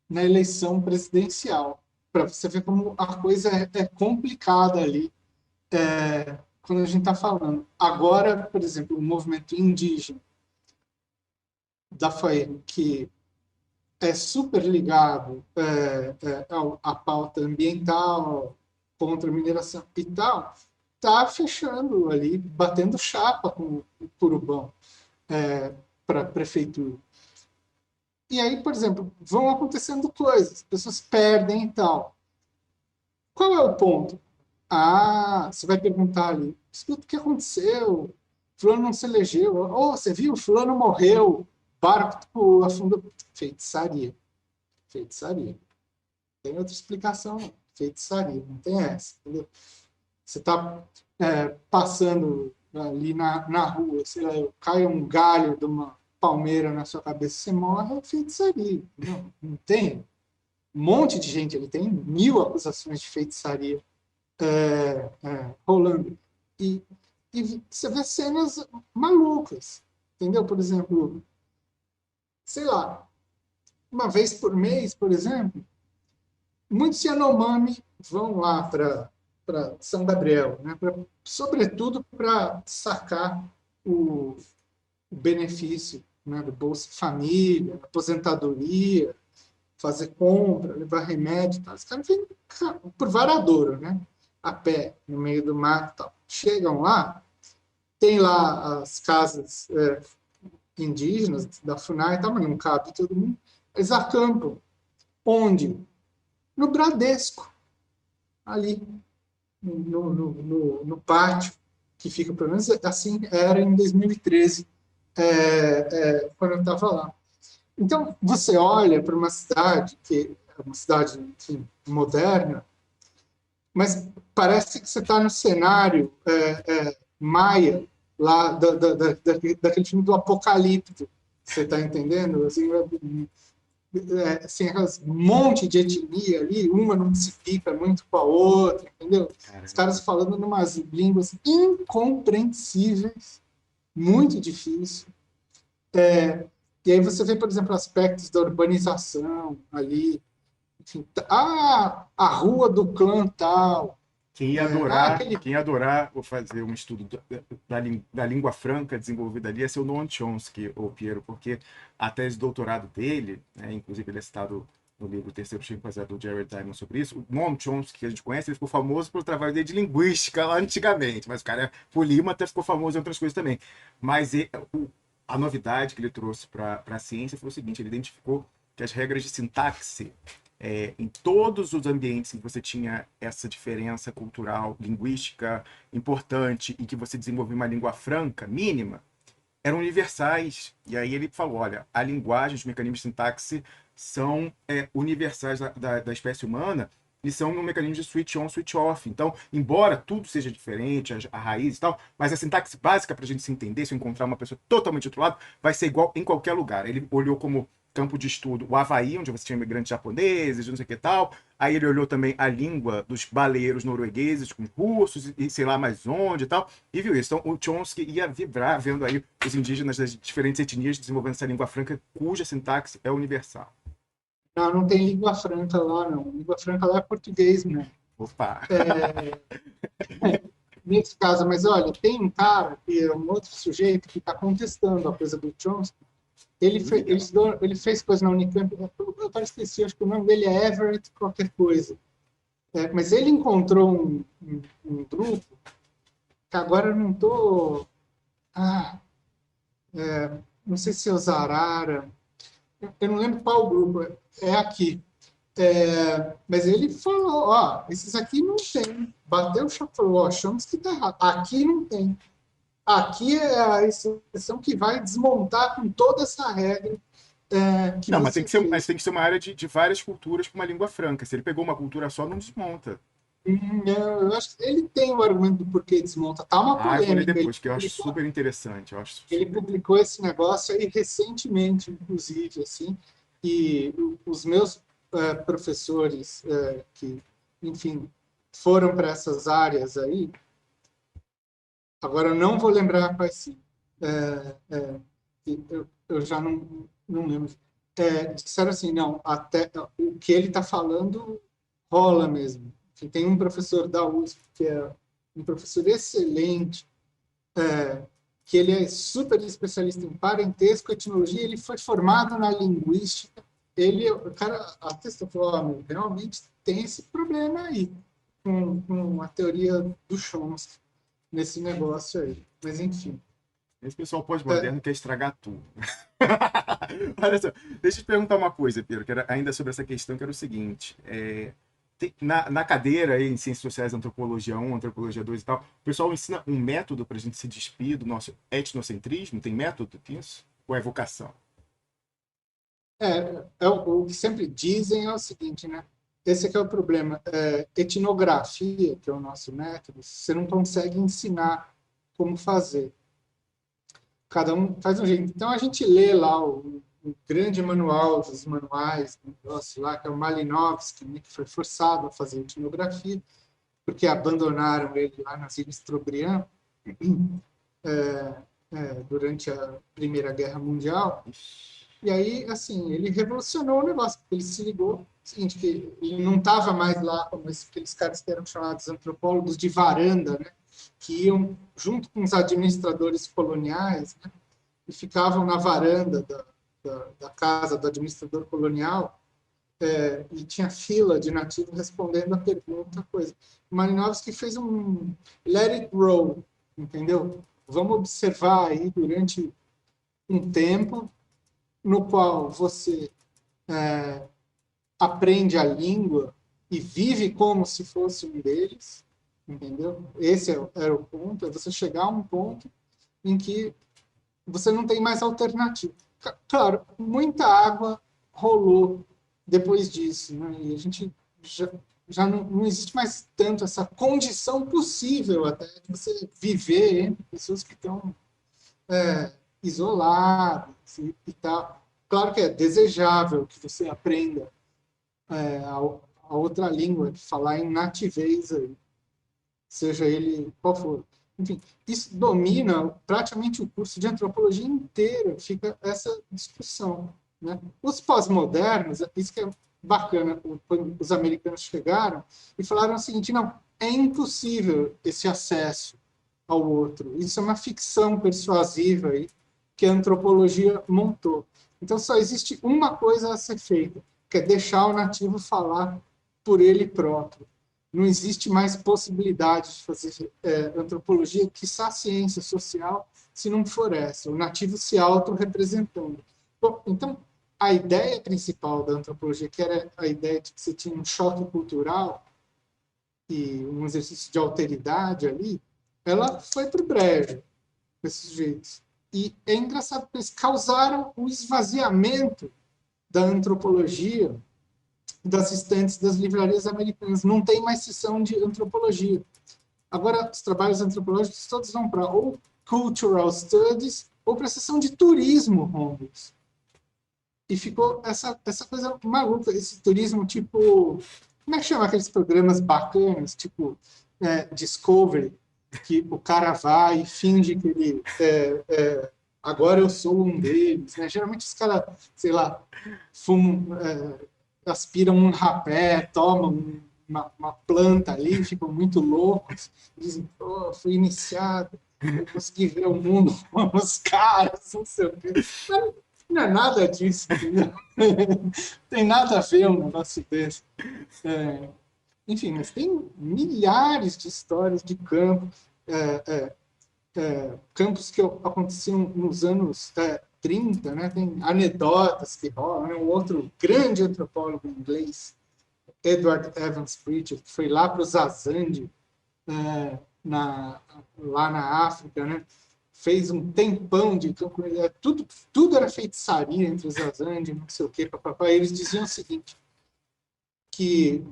na eleição presidencial. Para você ver como a coisa é complicada ali quando a gente está falando. Agora, por exemplo, o movimento indígena da FAE, que é super ligado à pauta ambiental, contra a mineração e tal, está fechando ali, batendo chapa com o Curubão para a prefeitura. E aí, por exemplo, vão acontecendo coisas, pessoas perdem e tal. Qual é o ponto? Ah, você vai perguntar ali, escuta, o que aconteceu? Fulano não se elegeu. Oh, você viu? Fulano morreu. Barco afundou. Feitiçaria. Feitiçaria. Tem outra explicação. Não. Feitiçaria. Não tem essa. Entendeu? Você está passando ali na rua, sei lá, cai um galho de uma palmeira na sua cabeça, você morre, é feitiçaria. Não tem. Um monte de gente, ele tem 1000 acusações de feitiçaria rolando. E você vê cenas malucas, entendeu? Por exemplo, sei lá, uma vez por mês, por exemplo, muitos Yanomami vão lá para São Gabriel, né? Sobretudo para sacar o benefício, né? Do Bolsa Família, aposentadoria, fazer compra, levar remédio, tal. Os caras vêm por varadouro, né? A pé, no meio do mato, tal. Chegam lá, tem lá as casas indígenas da FUNAI, tal, mas não cabe todo mundo. Eles acampam. Onde? No Bradesco, ali, no pátio, que fica, pelo menos assim, era em 2013, quando eu estava lá. Então, você olha para uma cidade, que é uma cidade, enfim, moderna, mas parece que você está no cenário maia, lá daquele filme do Apocalipto. Você está entendendo? Assim, assim, um monte de etnia ali, uma não se pica muito com a outra, entendeu? Os caras falando umas línguas incompreensíveis, muito difícil. E aí você vê, por exemplo, aspectos da urbanização ali, enfim, a rua do clã tal. Quem ia adorar ou fazer um estudo da língua franca desenvolvida ali ia ser o Noam Chomsky, ou Piero, porque a tese de doutorado dele, né, inclusive ele é citado no livro Terceiro Chimpanzé do Jared Diamond sobre isso, o Noam Chomsky, que a gente conhece, ele ficou famoso pelo trabalho dele de linguística lá antigamente, mas o cara é polímata, ficou famoso em outras coisas também. Mas a novidade que ele trouxe para a ciência foi o seguinte, ele identificou que as regras de sintaxe em todos os ambientes em que você tinha essa diferença cultural, linguística importante e que você desenvolvia uma língua franca, mínima, eram universais. E aí ele falou, olha, a linguagem, os mecanismos de sintaxe são universais da espécie humana e são um mecanismo de switch on, switch off. Então, embora tudo seja diferente, a raiz e tal, mas a sintaxe básica para a gente se entender, se eu encontrar uma pessoa totalmente do outro lado, vai ser igual em qualquer lugar. Ele olhou como campo de estudo o Havaí, onde você tinha imigrantes japoneses, não sei o que tal. Aí ele olhou também a língua dos baleeiros noruegueses com os russos e sei lá mais onde e tal, e viu isso. Então o Chomsky ia vibrar vendo aí os indígenas das diferentes etnias desenvolvendo essa língua franca cuja sintaxe é universal. Não tem língua franca lá, não. Língua franca lá é português, né? Opa! Nesse caso, mas olha, tem um cara, que é um outro sujeito, que está contestando a coisa do Chomsky. Ele fez coisa na Unicamp, eu agora esqueci, acho que o nome dele é Everett qualquer coisa. Mas ele encontrou um grupo, que agora eu não estou... não sei se é o Zarara, eu não lembro qual grupo, é aqui. Mas ele falou, ó, esses aqui não tem. Bateu o chão e falou, ó, achamos que está errado. Aqui não tem. Aqui é a exceção que vai desmontar com toda essa regra que não, você mas tem que ser uma área de várias culturas com uma língua franca. Se ele pegou uma cultura só, não desmonta. Eu acho que ele tem o argumento do porquê desmonta. Tá uma Eu vou ler polêmica. depois, que eu acho super interessante. Ele publicou esse negócio aí recentemente, inclusive, assim, e os meus professores que, enfim, foram para essas áreas aí, agora eu não vou lembrar quais sim. Eu já não lembro. Disseram assim, não, até o que ele está falando rola mesmo. Tem um professor da USP, que é um professor excelente, que ele é super especialista em parentesco, etnologia, ele foi formado na linguística. O cara atestou, falou, realmente tem esse problema aí. com a teoria do Chomsky nesse negócio aí. Mas, enfim. Esse pessoal pós-moderno quer estragar tudo. Olha só, deixa eu te perguntar uma coisa, Pedro, que era ainda sobre essa questão, que era o seguinte. Na cadeira aí, em Ciências Sociais, Antropologia 1, Antropologia 2 e tal, o pessoal ensina um método para a gente se despir do nosso etnocentrismo? Tem método disso? Ou é vocação? O que sempre dizem é o seguinte, né? Esse aqui é o problema. Etnografia, que é o nosso método, você não consegue ensinar como fazer. Cada um faz um jeito. Então, a gente lê lá o grande manual dos manuais, negócio lá, que é o Malinowski, né, que foi forçado a fazer etnografia, porque abandonaram ele lá nas Ilhas Trobriand durante a Primeira Guerra Mundial. E aí, assim, ele revolucionou o negócio, porque ele se ligou, seguinte, que ele não estava mais lá como aqueles caras que eram chamados antropólogos de varanda, né, que iam junto com os administradores coloniais, né, e ficavam na varanda da casa do administrador colonial, e tinha fila de nativos respondendo a pergunta, coisa. O Malinowski fez um let it roll, entendeu? Vamos observar aí durante um tempo no qual você aprende a língua e vive como se fosse um deles, entendeu? Esse era o ponto, é você chegar a um ponto em que você não tem mais alternativa. Claro, muita água rolou depois disso, né? E a gente já não existe mais tanto essa condição possível até de você viver entre pessoas que estão isoladas e tal. Claro que é desejável que você aprenda a outra língua, falar em nativez aí, seja ele qual for. Enfim, isso domina praticamente o curso de antropologia inteiro, fica essa discussão, né? Os pós-modernos, isso que é bacana, quando os americanos chegaram e falaram o seguinte, não, é impossível esse acesso ao outro, isso é uma ficção persuasiva aí, que a antropologia montou. Então, só existe uma coisa a ser feita, que é deixar o nativo falar por ele próprio. Não existe mais possibilidade de fazer antropologia, quiçá ciência social, se não for essa, o nativo se autorrepresentando. Bom, então, a ideia principal da antropologia, que era a ideia de que você tinha um choque cultural e um exercício de alteridade ali, ela foi para o brejo, desses jeitos. E é engraçado, porque eles causaram o esvaziamento da antropologia das estantes das livrarias americanas. Não tem mais seção de antropologia. Agora, os trabalhos antropológicos todos vão para ou Cultural Studies ou para a seção de turismo, Holmes. E ficou essa coisa maluca, esse turismo tipo... Como é que chama aqueles programas bacanas, tipo Discovery, que o cara vai e finge que ele... agora eu sou um deles, né? Geralmente os caras, sei lá, fumam... aspiram um rapé, tomam uma planta ali, ficam muito loucos, dizem, oh, fui iniciado, eu consegui ver o mundo com os caras, não sei o quê. Mas não é nada disso, entendeu? Tem nada a ver um negócio desse. Enfim, mas tem milhares de histórias de campo, campos que aconteciam nos anos 30, né? Tem anedotas que rolam. Né? Um outro grande antropólogo inglês, Edward Evans Pritchard, que foi lá para os Azande, lá na África, né? Fez um tempão de campo. Tudo era feitiçaria entre os Azande, não sei o quê, papapá. Eles diziam o seguinte, que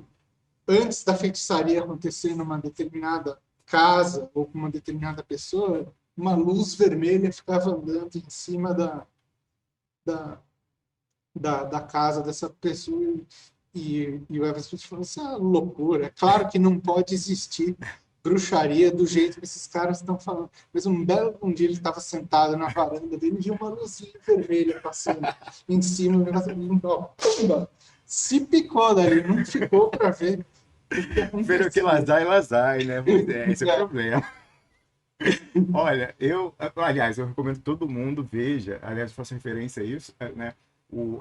antes da feitiçaria acontecer numa determinada casa ou com uma determinada pessoa, uma luz vermelha ficava andando em cima da casa dessa pessoa e o Evans Pritchard falou, isso é loucura, é claro que não pode existir bruxaria do jeito que esses caras estão falando. Mas um dia ele estava sentado na varanda dele e viu uma luzinha vermelha passando em cima do negócio. Se picou dali, não ficou para ver o que aconteceu. Pero que lazai, né? Pois esse é o problema. Olha, aliás, eu recomendo que todo mundo veja, aliás, faço referência a isso, né?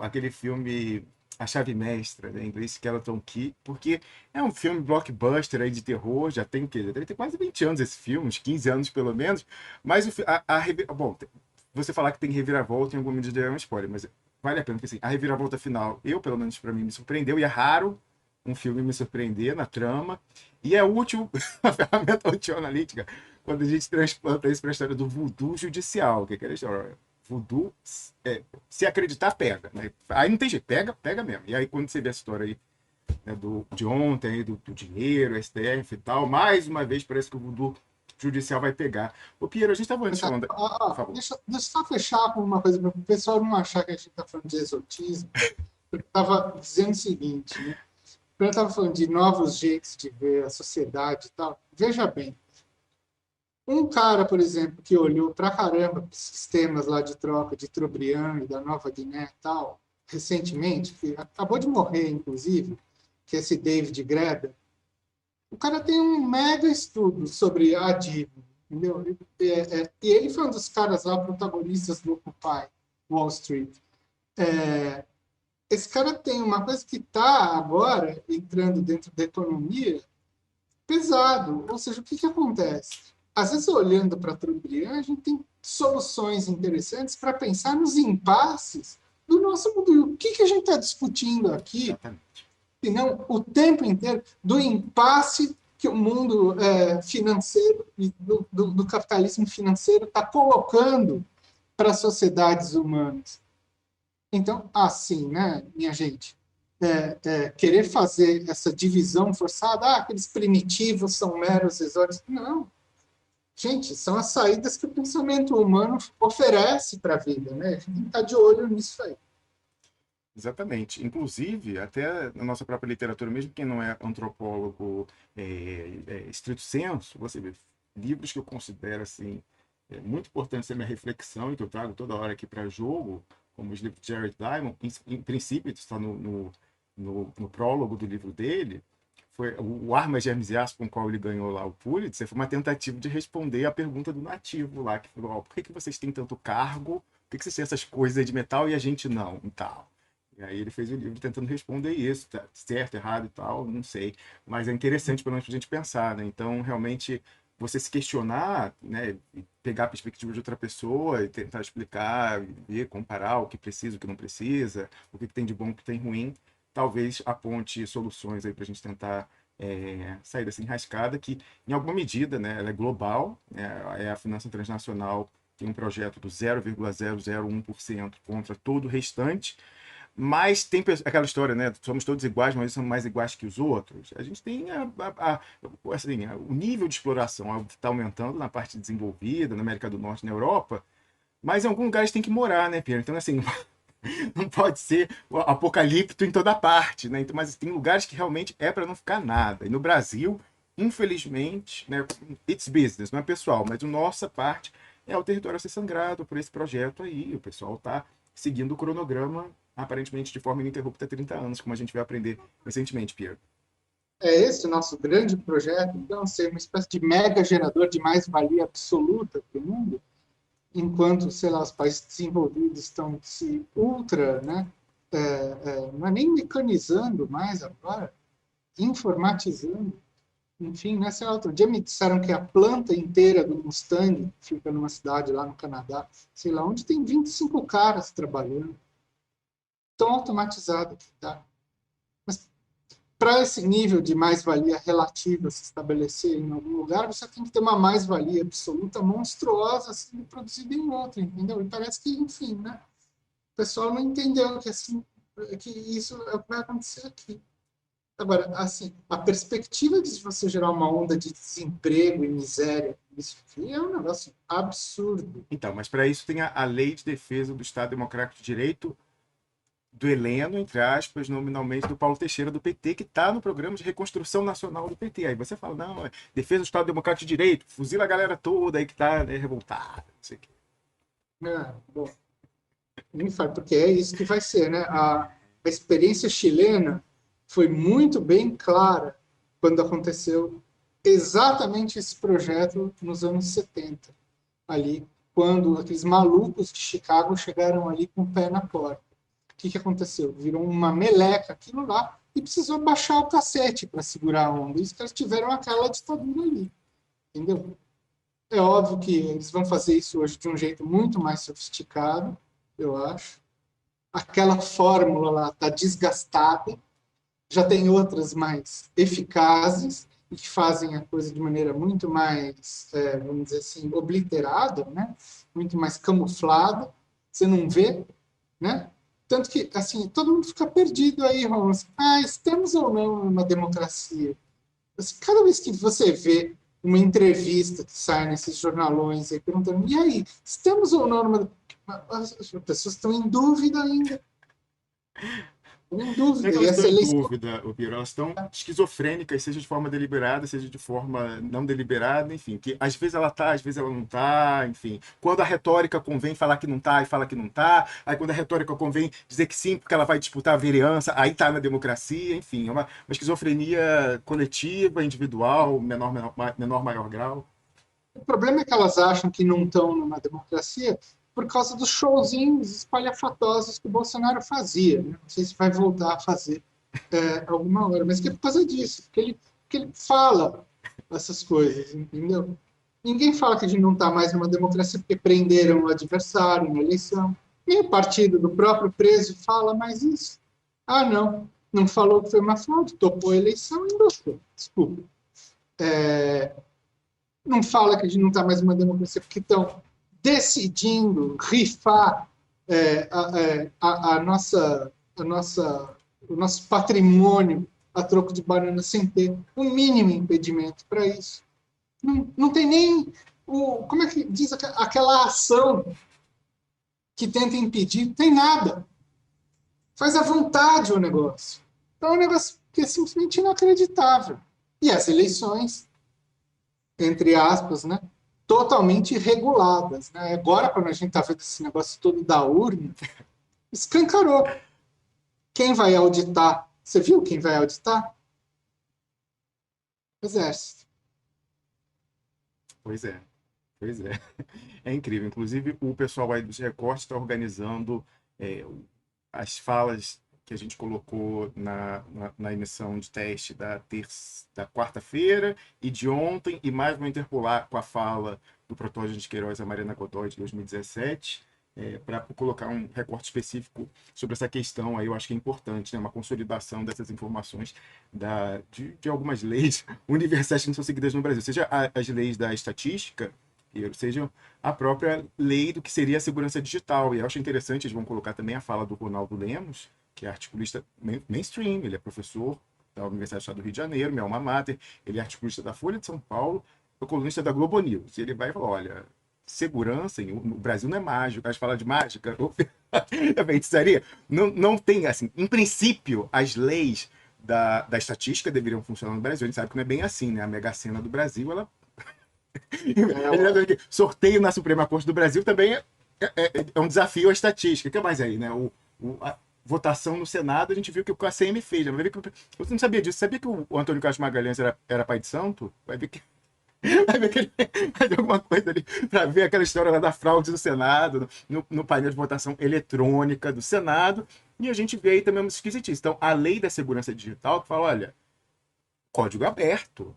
Aquele filme a chave mestra, né, em inglês, Skeleton Key, porque é um filme blockbuster aí de terror, já tem o quê? Deve ter quase 20 anos esse filme, uns 15 anos pelo menos, mas bom, você falar que tem reviravolta em algum medida é um spoiler, mas vale a pena, porque assim, a reviravolta final, pelo menos para mim, me surpreendeu, e é raro um filme me surpreender na trama, e é útil a ferramenta anti-analítica quando a gente transplanta isso para a história do voodoo judicial, que é aquela história, voodoo, se acreditar, pega, né? Aí não tem jeito, pega mesmo. E aí quando você vê a história aí, né, de ontem, aí, do dinheiro, STF e tal, mais uma vez parece que o voodoo judicial vai pegar. Ô, Piero, a gente estava antes falando... Por favor. Deixa eu só fechar com uma coisa, para o pessoal não achar que a gente está falando de exotismo. Eu estava dizendo o seguinte, né? Eu estava falando de novos jeitos de ver a sociedade e tal. Veja bem, um cara, por exemplo, que olhou pra caramba para os sistemas lá de troca de Trobriand e da Nova Guiné e tal, recentemente, que acabou de morrer, inclusive, que é esse David Graeber, o cara tem um mega estudo sobre a dívida, entendeu? E ele foi um dos caras lá, protagonistas do Occupy Wall Street. Esse cara tem uma coisa que está agora entrando dentro da economia pesado. Ou seja, o que acontece? Às vezes, olhando para a Trobriand, a gente tem soluções interessantes para pensar nos impasses do nosso mundo. E o que a gente está discutindo aqui? Exatamente. E não o tempo inteiro do impasse que o mundo financeiro e do capitalismo financeiro está colocando para as sociedades humanas. Então, assim, né, minha gente, querer fazer essa divisão forçada, aqueles primitivos são meros exóticos. Não. Gente, são as saídas que o pensamento humano oferece para a vida, né? A gente tem que estar de olho nisso aí. Exatamente. Inclusive, até na nossa própria literatura, mesmo quem não é antropólogo estrito senso, você vê livros que eu considero assim, muito importantes na minha reflexão e que eu trago toda hora aqui para jogo, como os livros de Jared Diamond, em princípio, isso está no prólogo do livro dele, foi o Armas, Germes e Aço com o qual ele ganhou lá o Pulitzer, foi uma tentativa de responder a pergunta do nativo lá, que falou, por que vocês têm tanto cargo, por que vocês têm essas coisas de metal e a gente não, e tal. E aí ele fez o livro tentando responder isso, tá certo, errado e tal, não sei. Mas é interessante pelo menos pra gente pensar, né? Então, realmente, você se questionar, né? E pegar a perspectiva de outra pessoa e tentar explicar, ver, comparar o que precisa, o que não precisa, o que tem de bom, o que tem ruim, talvez aponte soluções aí pra gente tentar sair dessa enrascada que, em alguma medida, né, ela é global, né, é a finança transnacional tem um projeto do 0,001% contra todo o restante, mas tem aquela história, né? Somos todos iguais, mas somos mais iguais que os outros. A gente tem assim, o nível de exploração está aumentando na parte desenvolvida, na América do Norte, na Europa, mas em algum lugar a gente tem que morar, né, Pedro? Então, assim, não pode ser o apocalipto em toda parte, né? Então, mas tem lugares que realmente é para não ficar nada. E no Brasil, infelizmente, né, it's business, não é pessoal, mas a nossa parte é o território a ser sangrado por esse projeto aí. O pessoal está seguindo o cronograma, aparentemente de forma ininterrupta há 30 anos, como a gente vai aprender recentemente, Pierre. É esse o nosso grande projeto, então, ser uma espécie de mega gerador de mais-valia absoluta para o mundo, enquanto, sei lá, os países desenvolvidos estão se ultra, né, não é nem mecanizando mais agora, informatizando. Enfim, né, sei lá, outro dia me disseram que a planta inteira do Mustang fica numa cidade lá no Canadá, sei lá, onde tem 25 caras trabalhando. Tão automatizado que está. Mas para esse nível de mais-valia relativa se estabelecer em algum lugar, você tem que ter uma mais-valia absoluta monstruosa sendo produzida em outro, entendeu? E parece que, enfim, né? O pessoal não entendeu que, assim, que isso é o que vai acontecer aqui. Agora, assim, a perspectiva de você gerar uma onda de desemprego e miséria, isso aqui é um negócio absurdo. Então, mas para isso tem a Lei de Defesa do Estado Democrático de Direito do Heleno, entre aspas, nominalmente do Paulo Teixeira, do PT, que está no programa de reconstrução nacional do PT. Aí você fala, não, defesa do Estado Democrático de Direito, fuzila a galera toda aí que está revoltada, não sei o quê. Bom, porque é isso que vai ser, né? A experiência chilena foi muito bem clara quando aconteceu exatamente esse projeto nos anos 70, ali, quando aqueles malucos de Chicago chegaram ali com o pé na porta. que aconteceu? Virou uma meleca aquilo lá e precisou baixar o cacete para segurar a onda. E os caras tiveram aquela ditadura ali, entendeu? É óbvio que eles vão fazer isso hoje de um jeito muito mais sofisticado, eu acho. Aquela fórmula lá está desgastada, já tem outras mais eficazes e que fazem a coisa de maneira muito mais, vamos dizer assim, obliterada, né? Muito mais camuflada. Você não vê, né? Tanto que, assim, todo mundo fica perdido aí, Holmes. Ah, estamos ou não numa democracia? Assim, cada vez que você vê uma entrevista que sai nesses jornalões aí perguntando, e aí, estamos ou não numa... As pessoas estão em dúvida ainda. Em Não é dúvida. que E elas estão essa em eleição... dúvida, o Piro, elas estão esquizofrênicas, seja de forma deliberada, seja de forma não deliberada, enfim, que às vezes ela tá, às vezes ela não tá, enfim. Quando a retórica convém falar que não tá, e fala que não tá, aí quando a retórica convém dizer que sim, porque ela vai disputar a vereança, aí tá na democracia, enfim, é uma esquizofrenia coletiva, individual, menor, maior grau. O problema é que elas acham que não estão numa democracia por causa dos showzinhos espalhafatosos que o Bolsonaro fazia, né? Não sei se vai voltar a fazer alguma hora, mas que é por causa disso, que ele fala essas coisas, entendeu? Ninguém fala que a gente não está mais numa democracia porque prenderam o adversário na eleição. Nem o partido do próprio preso fala mais isso. Ah, não, não falou que foi uma fraude, topou a eleição e endossou. Desculpa. Não fala que a gente não está mais numa democracia porque estão decidindo rifar o nosso patrimônio a troco de banana sem ter o mínimo impedimento para isso. Não tem nem como é que diz aquela ação que tenta impedir, tem nada. Faz à vontade o negócio. Então é um negócio que é simplesmente inacreditável. E as eleições, entre aspas, né, totalmente reguladas. Né? Agora, quando a gente está vendo esse negócio todo da urna, escancarou. Quem vai auditar? Você viu quem vai auditar? O Exército. Pois é, pois é. É incrível. Inclusive, o pessoal aí dos recortes está organizando é, as falas que a gente colocou na emissão de teste da quarta-feira e de ontem, e mais vão interpolar com a fala do Protógenes de Queiroz a Mariana Godoy de 2017, para colocar um recorte específico sobre essa questão aí. Eu acho que é importante, né? Uma consolidação dessas informações de algumas leis universais que não são seguidas no Brasil, seja as leis da estatística, seja a própria lei do que seria a segurança digital. E eu acho interessante, eles vão colocar também a fala do Ronaldo Lemos, que é articulista mainstream, ele é professor da Universidade do Estado do Rio de Janeiro, meu alma mater, ele é articulista da Folha de São Paulo, é colunista da Globo News. E ele vai falar, olha, segurança no Brasil não é mágico, a gente fala de mágica, é feitiçaria. Não tem, assim, em princípio, as leis da estatística deveriam funcionar no Brasil. A gente sabe que não é bem assim, né? A Mega Sena do Brasil, ela sorteio na Suprema Corte do Brasil também é um desafio à estatística. O que mais aí, né? A votação no Senado, a gente viu que o KCM fez. Vai ver que, você não sabia disso. Sabia que o Antônio Carlos Magalhães era pai de santo? Vai ver que ele vai ter alguma coisa ali para ver aquela história lá da fraude do Senado, no painel de votação eletrônica do Senado. E a gente vê aí também uma esquisitice. Então, a lei da segurança digital que fala, olha, código aberto.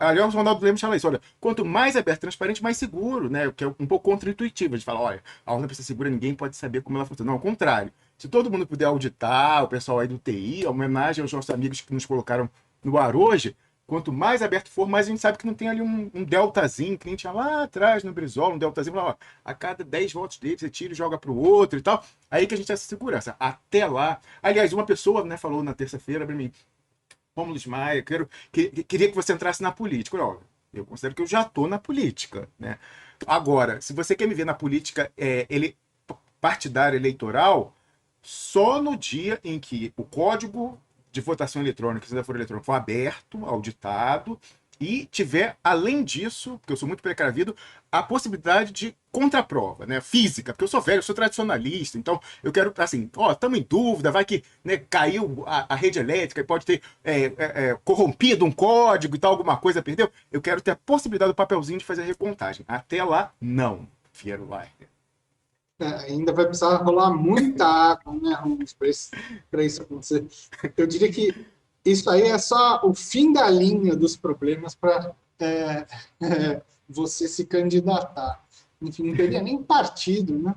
Aliás, o Ronaldo Lemos fala isso, olha, quanto mais aberto, transparente, mais seguro, né? Que é um pouco contra-intuitivo. A gente fala, olha, a urna precisa ser segura, ninguém pode saber como ela funciona. Não, ao contrário. Se todo mundo puder auditar, o pessoal aí do TI, a homenagem aos nossos amigos que nos colocaram no ar hoje, quanto mais aberto for, mais a gente sabe que não tem ali um deltazinho, que a gente tinha lá atrás no Brizola, um deltazinho, ó, a cada 10 votos dele, você tira e joga para o outro e tal. Aí que a gente tem essa segurança. Até lá. Aliás, uma pessoa, né, falou na terça-feira para mim, Rômulo Maia, queria que você entrasse na política. Olha, eu considero que eu já estou na política, né? Agora, se você quer me ver na política partidária eleitoral, só no dia em que o código de votação eletrônica, se ainda for eletrônico, for aberto, auditado, e tiver, além disso, porque eu sou muito precavido, a possibilidade de contraprova, né, física, porque eu sou velho, eu sou tradicionalista, então eu quero, assim, estamos em dúvida, vai que, né, caiu a rede elétrica e pode ter corrompido um código e tal, alguma coisa perdeu, eu quero ter a possibilidade do papelzinho de fazer a recontagem. Até lá, não, Fiero Leiter. ainda vai precisar rolar muita água, né, Ramos, para isso acontecer. Eu diria que isso aí é só o fim da linha dos problemas para você se candidatar. Enfim, não teria nem partido, né,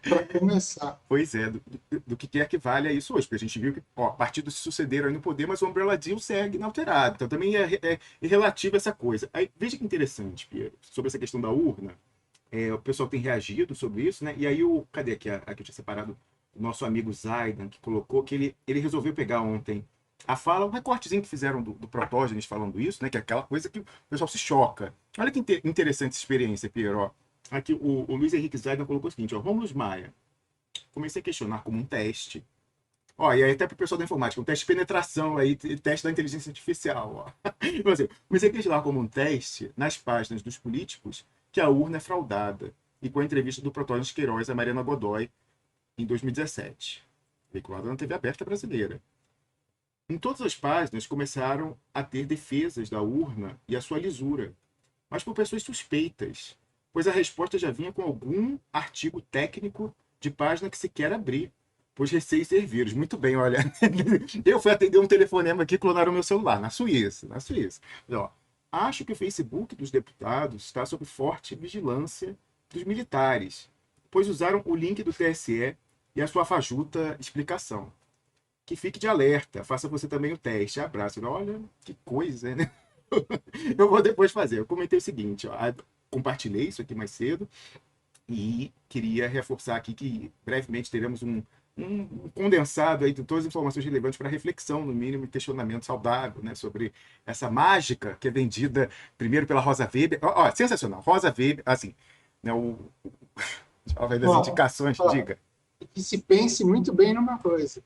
para começar. Pois é, do que quer que valha isso hoje, porque a gente viu que partidos se sucederam aí no poder, mas o Umbrella Deal segue inalterado. Então também é relativo essa coisa. Aí, veja que interessante, Piero, sobre essa questão da urna. O pessoal tem reagido sobre isso, né? E aí, cadê aqui, aqui eu tinha separado o nosso amigo Zaidan, que colocou que ele resolveu pegar ontem a fala, um recortezinho que fizeram do Protógenes falando isso, né? Que é aquela coisa que o pessoal se choca. Olha que interessante essa experiência, Piero. Ó. Aqui o Luiz Henrique Zaidan colocou o seguinte, ó, Rômulo Maia, comecei a questionar como um teste. Ó, e aí até para o pessoal da informática, um teste de penetração aí, teste da inteligência artificial. Ó. Então, assim, comecei a questionar como um teste nas páginas dos políticos que a urna é fraudada. E com a entrevista do Protógenes Queiroz a Mariana Godoy em 2017, veiculada na TV aberta brasileira. Em todas as páginas começaram a ter defesas da urna e a sua lisura, mas por pessoas suspeitas, pois a resposta já vinha com algum artigo técnico de página que se quer abrir, pois receio ser vírus. Muito bem, olha. Eu fui atender um telefonema aqui e clonaram meu celular, na Suíça. Na Suíça. Ó, acho que o Facebook dos deputados está sob forte vigilância dos militares, pois usaram o link do TSE e a sua fajuta explicação. Que fique de alerta, faça você também o teste. Abraço. Olha, que coisa, né? Eu vou depois fazer. Eu comentei o seguinte, ó, compartilhei isso aqui mais cedo e queria reforçar aqui que brevemente teremos um condensado aí de todas as informações relevantes para reflexão, no mínimo, e questionamento saudável, né, sobre essa mágica que é vendida primeiro pela Rosa Weber. Ó, sensacional. Rosa Weber, assim, né, vai das Ó, indicações, ó, diga. que se pense muito bem numa coisa.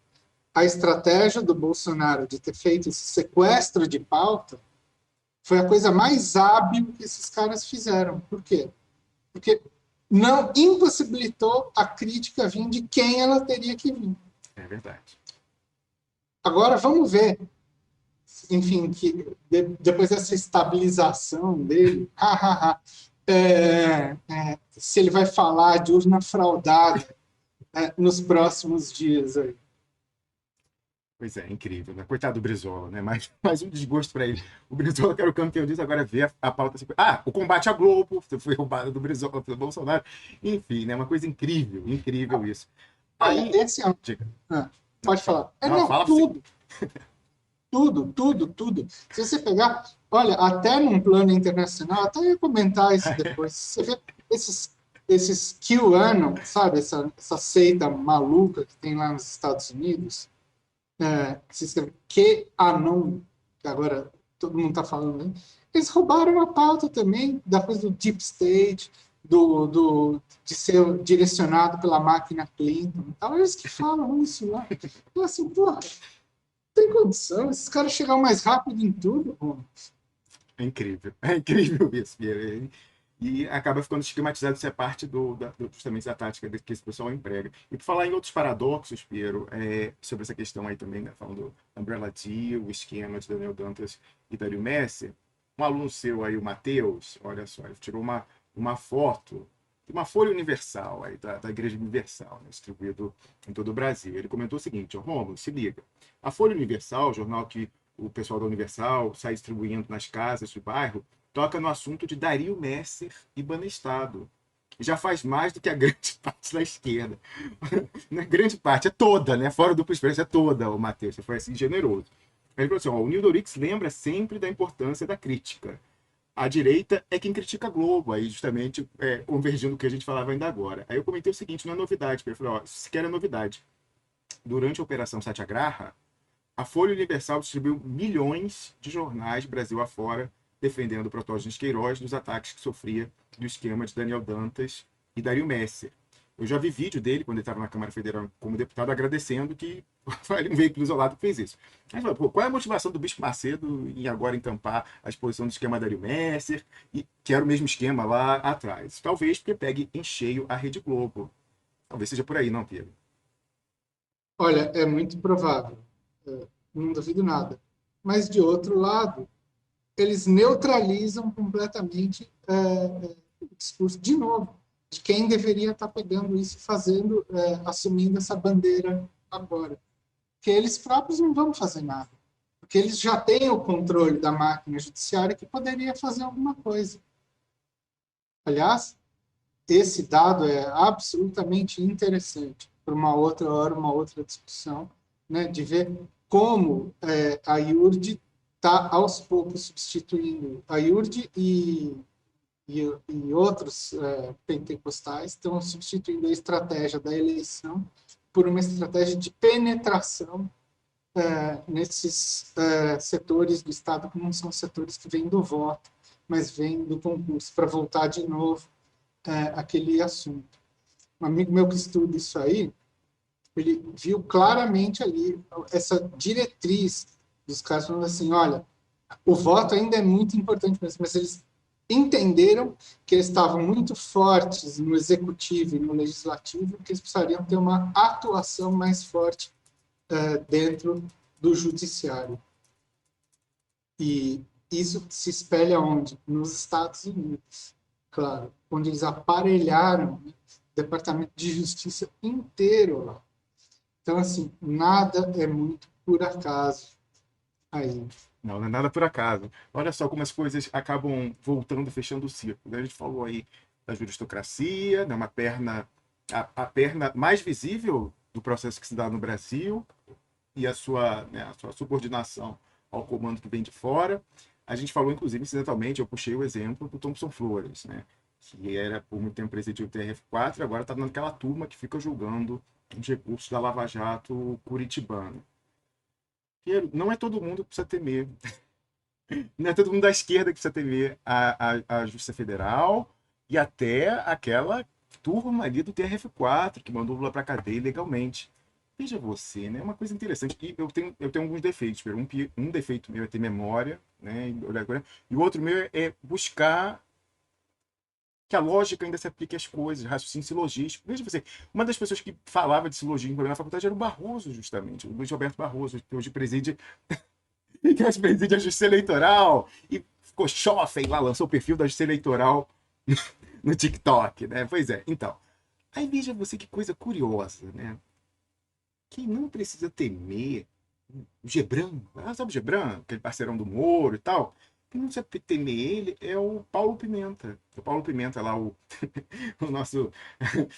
A estratégia do Bolsonaro de ter feito esse sequestro de pauta foi a coisa mais hábil que esses caras fizeram. Por quê? Porque não impossibilitou a crítica vir de quem ela teria que vir. É verdade. Agora vamos ver, enfim, que depois dessa estabilização dele, se ele vai falar de urna fraudada nos próximos dias aí. Pois é, incrível, né? Coitado do Brizola, né? Mais um desgosto para ele. O Brizola, que era o campeão disso, agora vê a pauta. Assim, o combate à Globo foi roubado do Brizola, pelo Bolsonaro. Enfim, né? Uma coisa incrível, incrível isso. Olha, Aí. esse é um... Diga. Pode falar. Não, Não, fala tudo. Tudo. Se você pegar, olha, até num plano internacional, até ia comentar isso depois. Você vê esses QAnon, sabe? Essa seita maluca que tem lá nos Estados Unidos, que se escreve QAnon, que agora todo mundo está falando, né? Eles roubaram a pauta também da coisa do Deep State, de ser direcionado pela máquina Clinton. Então, eles que falam isso lá. Eu assim, porra, tem condição, esses caras chegaram mais rápido em tudo. É incrível isso. E acaba ficando estigmatizado se é parte justamente da tática que esse pessoal emprega. E por falar em outros paradoxos, Piero, sobre essa questão aí também, né, falando do Umbrella Deal, o esquema de Daniel Dantas e Dario Messi, um aluno seu aí, o Matheus, olha só, ele tirou uma foto de uma Folha Universal, aí, da Igreja Universal, né, distribuído em todo o Brasil. Ele comentou o seguinte, Rômulo, se liga, a Folha Universal, jornal que o pessoal da Universal sai distribuindo nas casas do bairro, toca no assunto de Dario Messer e Banestado. Já faz mais do que a grande parte da esquerda. Não é grande parte, é toda, né? Fora do Expresso, é toda, o Matheus. Você foi assim generoso. Ele falou assim: ó, o Nildorix lembra sempre da importância da crítica. A direita é quem critica a Globo, aí justamente convergindo com o que a gente falava ainda agora. Aí eu comentei o seguinte: não é novidade. Ele falou: ó, isso sequer é novidade. Durante a Operação Satyagraha, a Folha Universal distribuiu milhões de jornais Brasil afora defendendo o Protógenes Queiroz dos ataques que sofria do esquema de Daniel Dantas e Dario Messer. Eu já vi vídeo dele, quando ele estava na Câmara Federal como deputado, agradecendo que foi um veículo isolado que fez isso. Mas, pô, qual é a motivação do Bispo Macedo em agora encampar a exposição do esquema Dario Messer, que era o mesmo esquema lá atrás? Talvez porque pegue em cheio a Rede Globo. Talvez seja por aí, não, Pedro? Olha, é muito provável. Não duvido nada. Mas, de outro lado, eles neutralizam completamente o discurso. De novo, de quem deveria estar pegando isso e fazendo, assumindo essa bandeira agora. Porque eles próprios não vão fazer nada. Porque eles já têm o controle da máquina judiciária que poderia fazer alguma coisa. Aliás, esse dado é absolutamente interessante para uma outra hora, uma outra discussão, né, de ver como a IURD está aos poucos substituindo a IURD e outros pentecostais estão substituindo a estratégia da eleição por uma estratégia de penetração nesses setores do Estado que não são setores que vêm do voto, mas vêm do concurso, para voltar de novo aquele assunto. Um amigo meu que estuda isso aí, ele viu claramente ali essa diretriz dos caras falando assim, olha, o voto ainda é muito importante, mas eles entenderam que eles estavam muito fortes no executivo e no legislativo, que eles precisariam ter uma atuação mais forte dentro do judiciário. E isso se espelha onde? Nos Estados Unidos, claro, onde eles aparelharam, né, o Departamento de Justiça inteiro lá. Então, assim, nada é muito por acaso aí. Não, não é nada por acaso. Olha só como as coisas acabam voltando, fechando o ciclo, né? A gente falou aí da juristocracia, né? Uma perna, a perna mais visível do processo que se dá no Brasil e né, a sua subordinação ao comando que vem de fora. A gente falou, inclusive, incidentalmente, eu puxei o exemplo do Thompson Flores, né? Que era, por muito tempo, presidiu o TRF4 e agora está naquela turma que fica julgando os recursos da Lava Jato curitibana. Não é todo mundo que precisa temer. Não é todo mundo da esquerda que precisa temer a Justiça Federal e até aquela turma ali do TRF4 que mandou o Lula para cadeia ilegalmente. Veja você, né? Uma coisa interessante. E eu tenho alguns defeitos. Um defeito meu é ter memória, né? E o outro meu é buscar que a lógica ainda se aplique às coisas, raciocínio silogístico. Veja você, uma das pessoas que falava de silogismo na faculdade era o Barroso, justamente, o Luiz Roberto Barroso, que hoje preside a Justiça Eleitoral e ficou chofem lá, lançou o perfil da Justiça Eleitoral no TikTok, né? Pois é, então. Aí veja você que coisa curiosa, né? Quem não precisa temer o Gebran, sabe o Gebran, aquele parceirão do Moro e tal, quem não precisa temer ele é o Paulo Pimenta. O Paulo Pimenta lá, o nosso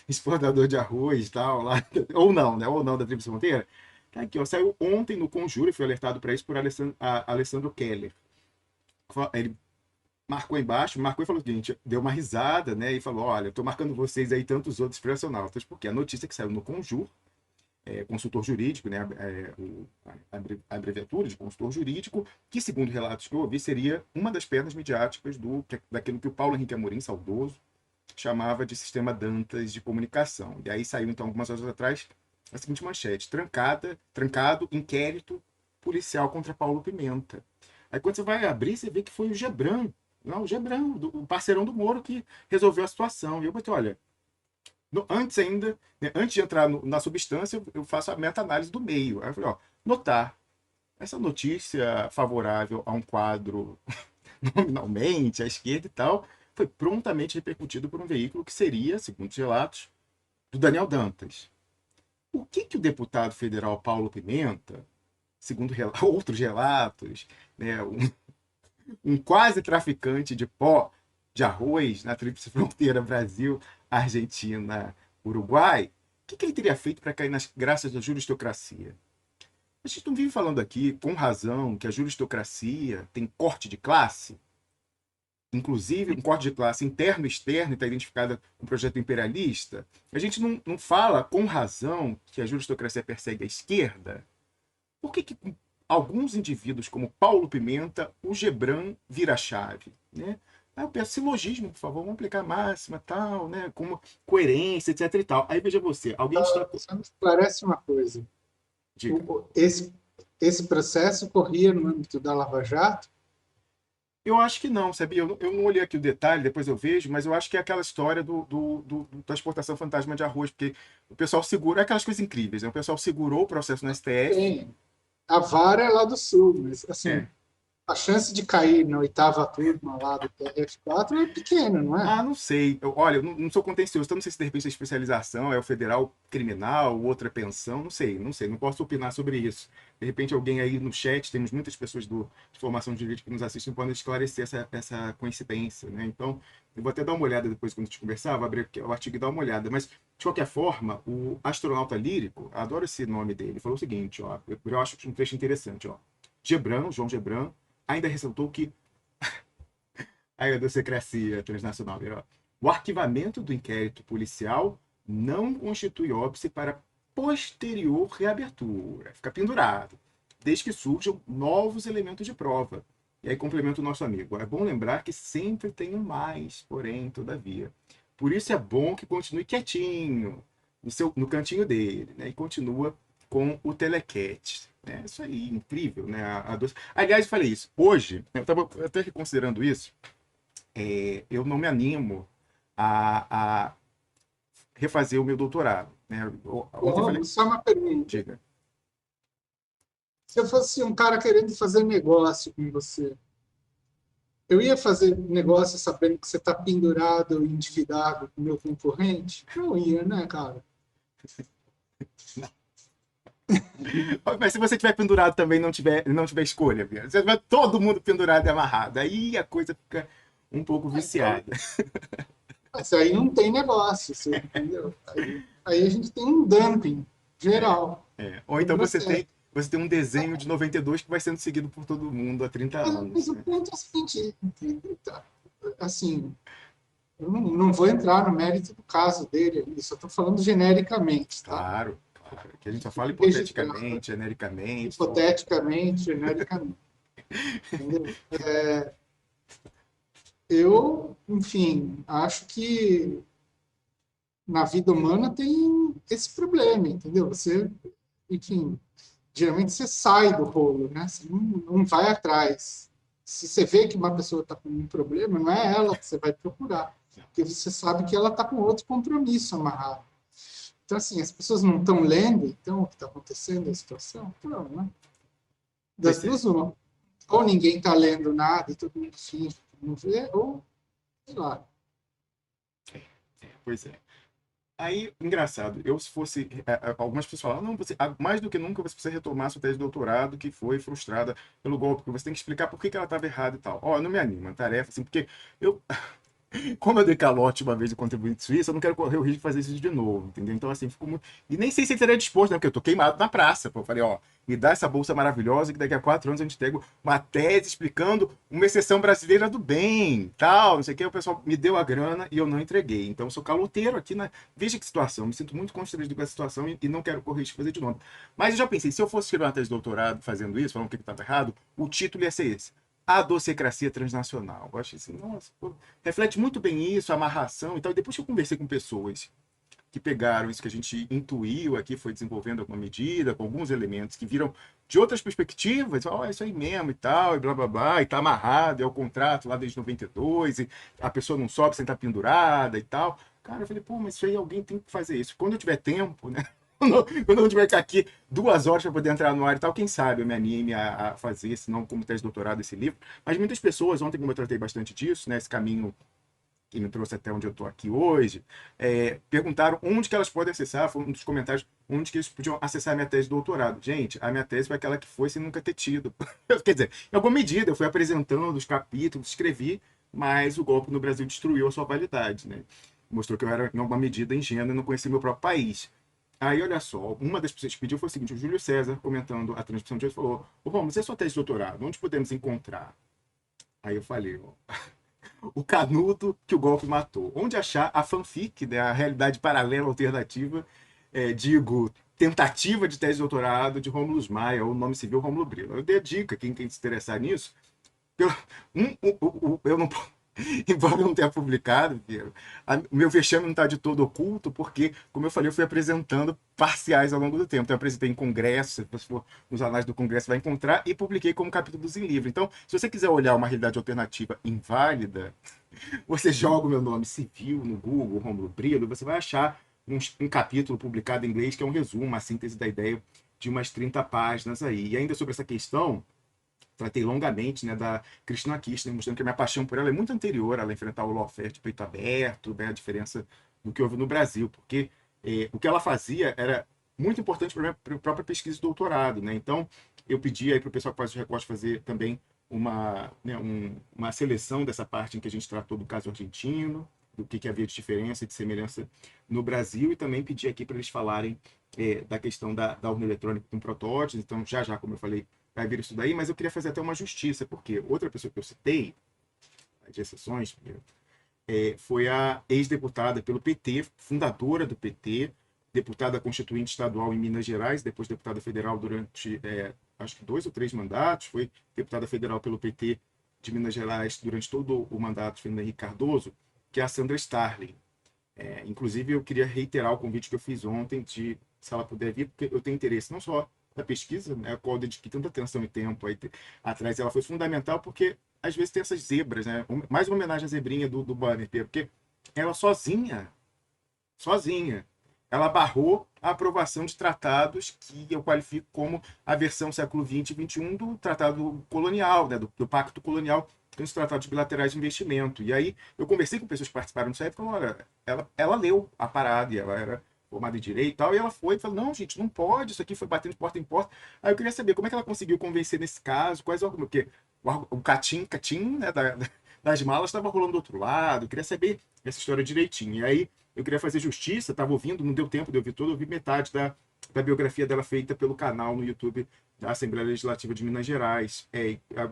exportador de arroz e tal, lá, ou não, né? Ou não, da Tríplice Fronteira. Tá aqui, ó, saiu ontem no Conjuro, e foi alertado para isso por Alessandro Keller. Ele marcou e falou o seguinte, deu uma risada, né? E falou: olha, eu tô marcando vocês aí, tantos outros pressionautas, porque a notícia que saiu no Conjur, consultor jurídico, né? A abreviatura de consultor jurídico, que, segundo relatos que eu ouvi, seria uma das pernas midiáticas daquilo que o Paulo Henrique Amorim, saudoso, chamava de sistema Dantas de comunicação. E aí saiu, então, algumas horas atrás, a seguinte manchete: trancado, inquérito policial contra Paulo Pimenta. Aí quando você vai abrir, você vê que foi o Gebran, não, o Gebran, o parceirão do Moro, que resolveu a situação. E eu botei, olha, antes ainda, né, antes de entrar na substância, eu faço a meta-análise do meio. Aí eu falei, ó, notar, essa notícia favorável a um quadro nominalmente à esquerda e tal, foi prontamente repercutido por um veículo que seria, segundo os relatos, do Daniel Dantas. O que o deputado federal Paulo Pimenta, segundo outros relatos, né, um quase traficante de pó de arroz na tríplice fronteira Brasil, Argentina, Uruguai, o que ele teria feito para cair nas graças da juristocracia? A gente não vive falando aqui, com razão, que a juristocracia tem corte de classe, inclusive um corte de classe interno e externo, está identificada com o projeto imperialista. A gente não fala com razão que a juristocracia persegue a esquerda. Por que alguns indivíduos, como Paulo Pimenta, o Gebran vira chave? Né? Aí eu peço silogismo, por favor, vamos aplicar a máxima, tal, né? Como coerência, etc e tal. Aí veja você, alguém está... Só me esclarece uma coisa. Diga. Esse processo corria no âmbito da Lava Jato? Eu acho que não, sabia? Eu não olhei aqui o detalhe, depois eu vejo, mas eu acho que é aquela história da exportação fantasma de arroz, porque o pessoal segura, é aquelas coisas incríveis, né? O pessoal segurou o processo no STF. Tem. A vara é lá do Sul, mas assim, É. A chance de cair na oitava turma lá do TRF4 é pequena, não é? Ah, não sei. Olha, eu não sou contencioso, então não sei se de repente a especialização é o federal criminal, outra pensão, não sei, não posso opinar sobre isso. De repente alguém aí no chat, temos muitas pessoas de formação jurídica que nos assistem, podem esclarecer essa coincidência, né? Então, eu vou até dar uma olhada depois quando a gente conversar, vou abrir aqui o artigo e dar uma olhada. Mas, de qualquer forma, o astronauta lírico, adoro esse nome dele, falou o seguinte, ó, eu acho um trecho interessante, ó. João Gebran, ainda ressaltou que aí a docecracia transnacional. Ó. O arquivamento do inquérito policial não constitui óbice para posterior reabertura. Fica pendurado, desde que surjam novos elementos de prova. E aí complementa o nosso amigo. É bom lembrar que sempre tem um mais, porém, todavia. Por isso é bom que continue quietinho, no cantinho dele, né? E continua com o telequete. É isso aí, incrível, né? Aliás, eu falei isso. Hoje, eu estava até considerando isso, eu não me animo a refazer o meu doutorado. Né? Ô, Ontem eu falei, Romulo, só uma pergunta. diga. Se eu fosse um cara querendo fazer negócio com você, eu ia fazer negócio sabendo que você está pendurado, endividado com o meu concorrente? Não ia, né, cara? Mas se você tiver pendurado também não tiver escolha, se tiver todo mundo pendurado e amarrado, aí a coisa fica um pouco Então, viciada. mas aí não tem negócio, você entendeu? Aí a gente tem um dumping geral. Ou No então você processo. tem um desenho de 92 que vai sendo seguido por todo mundo há 30 Mas anos. o Né? ponto é o seguinte, tá, assim, eu não vou entrar no mérito do caso dele, só estou falando genericamente, tá? Claro, claro. Que a gente só fala Fique registrado, hipoteticamente, genericamente. hipoteticamente, genericamente, entendeu? Eu, enfim, acho que na vida humana tem esse problema, entendeu? Você, enfim, geralmente você sai do rolo, né? Você não vai atrás. Se você vê que uma pessoa está com um problema, não é ela que você vai procurar, porque você sabe que ela está com outro compromisso amarrado. Então, assim, as pessoas não estão lendo, então, o que está acontecendo, a situação? Não, né? Das Pois é, duas, uma. Ou ninguém está lendo nada e todo mundo finge que não vê, ou, sei lá. pois é. Aí, engraçado, eu se fosse. Algumas pessoas falam, não, mais do que nunca você precisa retomar sua tese de doutorado que foi frustrada pelo golpe, porque você tem que explicar por que ela estava errada e tal. Ó, não me anima, tarefa, assim, porque eu, como eu dei calote uma vez de contribuinte suíço, eu não quero correr o risco de fazer isso de novo, entendeu? Então, assim, fico muito. E nem sei se ele estaria disposto, né? Porque eu tô queimado na praça. Pô. Eu falei, ó, me dá essa bolsa maravilhosa que daqui a 4 anos a gente pega uma tese explicando uma exceção brasileira do bem, tal, não sei o que. O pessoal me deu a grana e eu não entreguei. Então, eu sou caloteiro aqui na. Veja que situação. Me sinto muito constrangido com essa situação e não quero correr risco de fazer de novo. Mas eu já pensei, se eu fosse escrever uma tese de doutorado fazendo isso, falando o que estava errado, o título ia ser esse: a docecracia transnacional. Eu achei assim, nossa, pô, reflete muito bem isso, a amarração e tal. E depois que eu conversei com pessoas que pegaram isso que a gente intuiu aqui, foi desenvolvendo alguma medida, com alguns elementos que viram de outras perspectivas, ó, oh, é isso aí mesmo e tal, e blá blá blá, e tá amarrado, é o contrato lá desde 92, e a pessoa não sobe sem estar pendurada e tal. Cara, eu falei, pô, mas isso aí alguém tem que fazer isso. Quando eu tiver tempo, né? Quando eu não tiver aqui 2 horas para poder entrar no ar e tal, quem sabe eu me anime a fazer, se não como tese de doutorado, esse livro. Mas muitas pessoas, ontem, como eu tratei bastante disso, né, esse caminho que me trouxe até onde eu estou aqui hoje, perguntaram onde que elas podem acessar, foi um dos comentários, onde que eles podiam acessar a minha tese de doutorado. Gente, a minha tese foi aquela que foi sem nunca ter tido. Quer dizer, em alguma medida eu fui apresentando os capítulos, escrevi, mas o golpe no Brasil destruiu a sua validade, né? Mostrou que eu era, em alguma medida, ingênuo e não conhecia meu próprio país. Aí, olha só, uma das pessoas que pediu foi o seguinte: o Júlio César, comentando a transmissão de hoje, falou: ô, Romulo, você é sua tese de doutorado, onde podemos encontrar? Aí eu falei: ó, o canudo que o golpe matou. Onde achar a fanfic, né, a realidade paralela alternativa, digo, tentativa de tese de doutorado de Rômulo Maia, ou nome civil Rômulo Brito. Eu dei a dica, quem se interessar nisso, pelo, eu não embora eu não tenha publicado, o meu vexame não está de todo oculto, porque, como eu falei, eu fui apresentando parciais ao longo do tempo. Então, eu apresentei em congresso, se você for nos anais do congresso, vai encontrar, e publiquei como capítulos em livro. Então, se você quiser olhar uma realidade alternativa inválida, você joga o meu nome civil no Google, Romulo Brito, você vai achar um capítulo publicado em inglês, que é um resumo, uma síntese da ideia de umas 30 páginas aí. E ainda sobre essa questão, tratei longamente, né, da Cristina Kirchner, mostrando que a minha paixão por ela é muito anterior a ela enfrentar o lawfare de peito aberto, né, a diferença do que houve no Brasil, porque o que ela fazia era muito importante para a minha própria pesquisa de doutorado, né? Então, eu pedi aí para o pessoal que faz os recortes fazer também uma seleção dessa parte em que a gente tratou do caso argentino, do que havia de diferença e de semelhança no Brasil, e também pedi aqui para eles falarem da questão da urna eletrônica com protótipos. Então, já, como eu falei, vai vir isso daí, mas eu queria fazer até uma justiça, porque outra pessoa que eu citei, de exceções, foi a ex-deputada pelo PT, fundadora do PT, deputada constituinte estadual em Minas Gerais, depois deputada federal durante, acho que 2 ou 3 mandatos, foi deputada federal pelo PT de Minas Gerais durante todo o mandato de Fernando Henrique Cardoso, que é a Sandra Starling. Inclusive, eu queria reiterar o convite que eu fiz ontem, de se ela puder vir, porque eu tenho interesse não só na pesquisa, né, a qual eu dediquei tanta atenção e tempo aí atrás, ela foi fundamental porque às vezes tem essas zebras, né? Mais uma homenagem à zebrinha do banner, porque ela sozinha, ela barrou a aprovação de tratados que eu qualifico como a versão século XX e XXI do tratado colonial, né? do pacto colonial, com os tratados bilaterais de investimento. E aí eu conversei com pessoas que participaram disso aí e falaram, olha, ela leu a parada e ela era formada em direito e tal, e ela foi e falou, não, gente, não pode, isso aqui foi batendo de porta em porta. Aí eu queria saber como é que ela conseguiu convencer nesse caso, quais argumentos, porque o catim, né, das malas estava rolando do outro lado, eu queria saber essa história direitinho. E aí eu queria fazer justiça, estava ouvindo, não deu tempo de ouvir todo, eu ouvi metade da biografia dela feita pelo canal no YouTube da Assembleia Legislativa de Minas Gerais.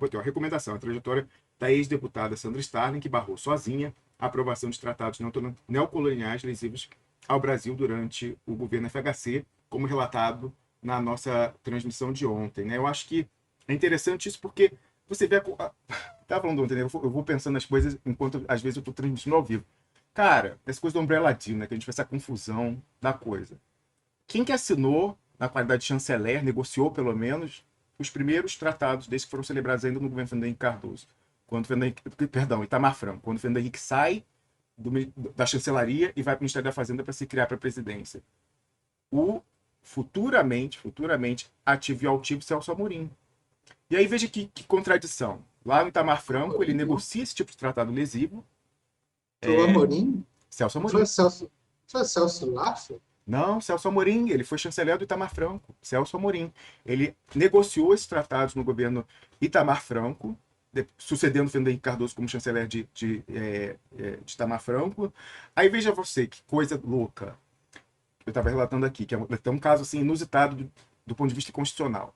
Botei uma recomendação, a trajetória da ex-deputada Sandra Starling, que barrou sozinha a aprovação de tratados neocoloniais lesivos ao Brasil durante o governo FHC, como relatado na nossa transmissão de ontem. Né? Eu acho que é interessante isso porque você vê... Estava falando ontem, né? Eu vou pensando nas coisas enquanto, às vezes, eu estou transmitindo ao vivo. Cara, essa coisa do Umbrella Deal, né? Que a gente faz essa confusão da coisa. Quem que assinou, na qualidade de chanceler, negociou, pelo menos, os primeiros tratados desde que foram celebrados ainda no governo Fernando Henrique Cardoso? Itamar Franco. Quando o Fernando Henrique sai da chancelaria e vai para o Ministério da Fazenda para se criar para a presidência. O futuramente ativo e altivo Celso Amorim. E aí veja que contradição. Lá no Itamar Franco, ele negocia esse tipo de tratado lesivo. O Amorim? Celso Amorim. Foi Celso Laffer? Não, Celso Amorim, ele foi chanceler do Itamar Franco. Celso Amorim. Ele negociou esses tratados no governo Itamar Franco, sucedendo Fernando Henrique Cardoso como chanceler de Itamar Franco. Aí veja você, que coisa louca. Eu estava relatando aqui, que é um caso assim, inusitado do ponto de vista constitucional.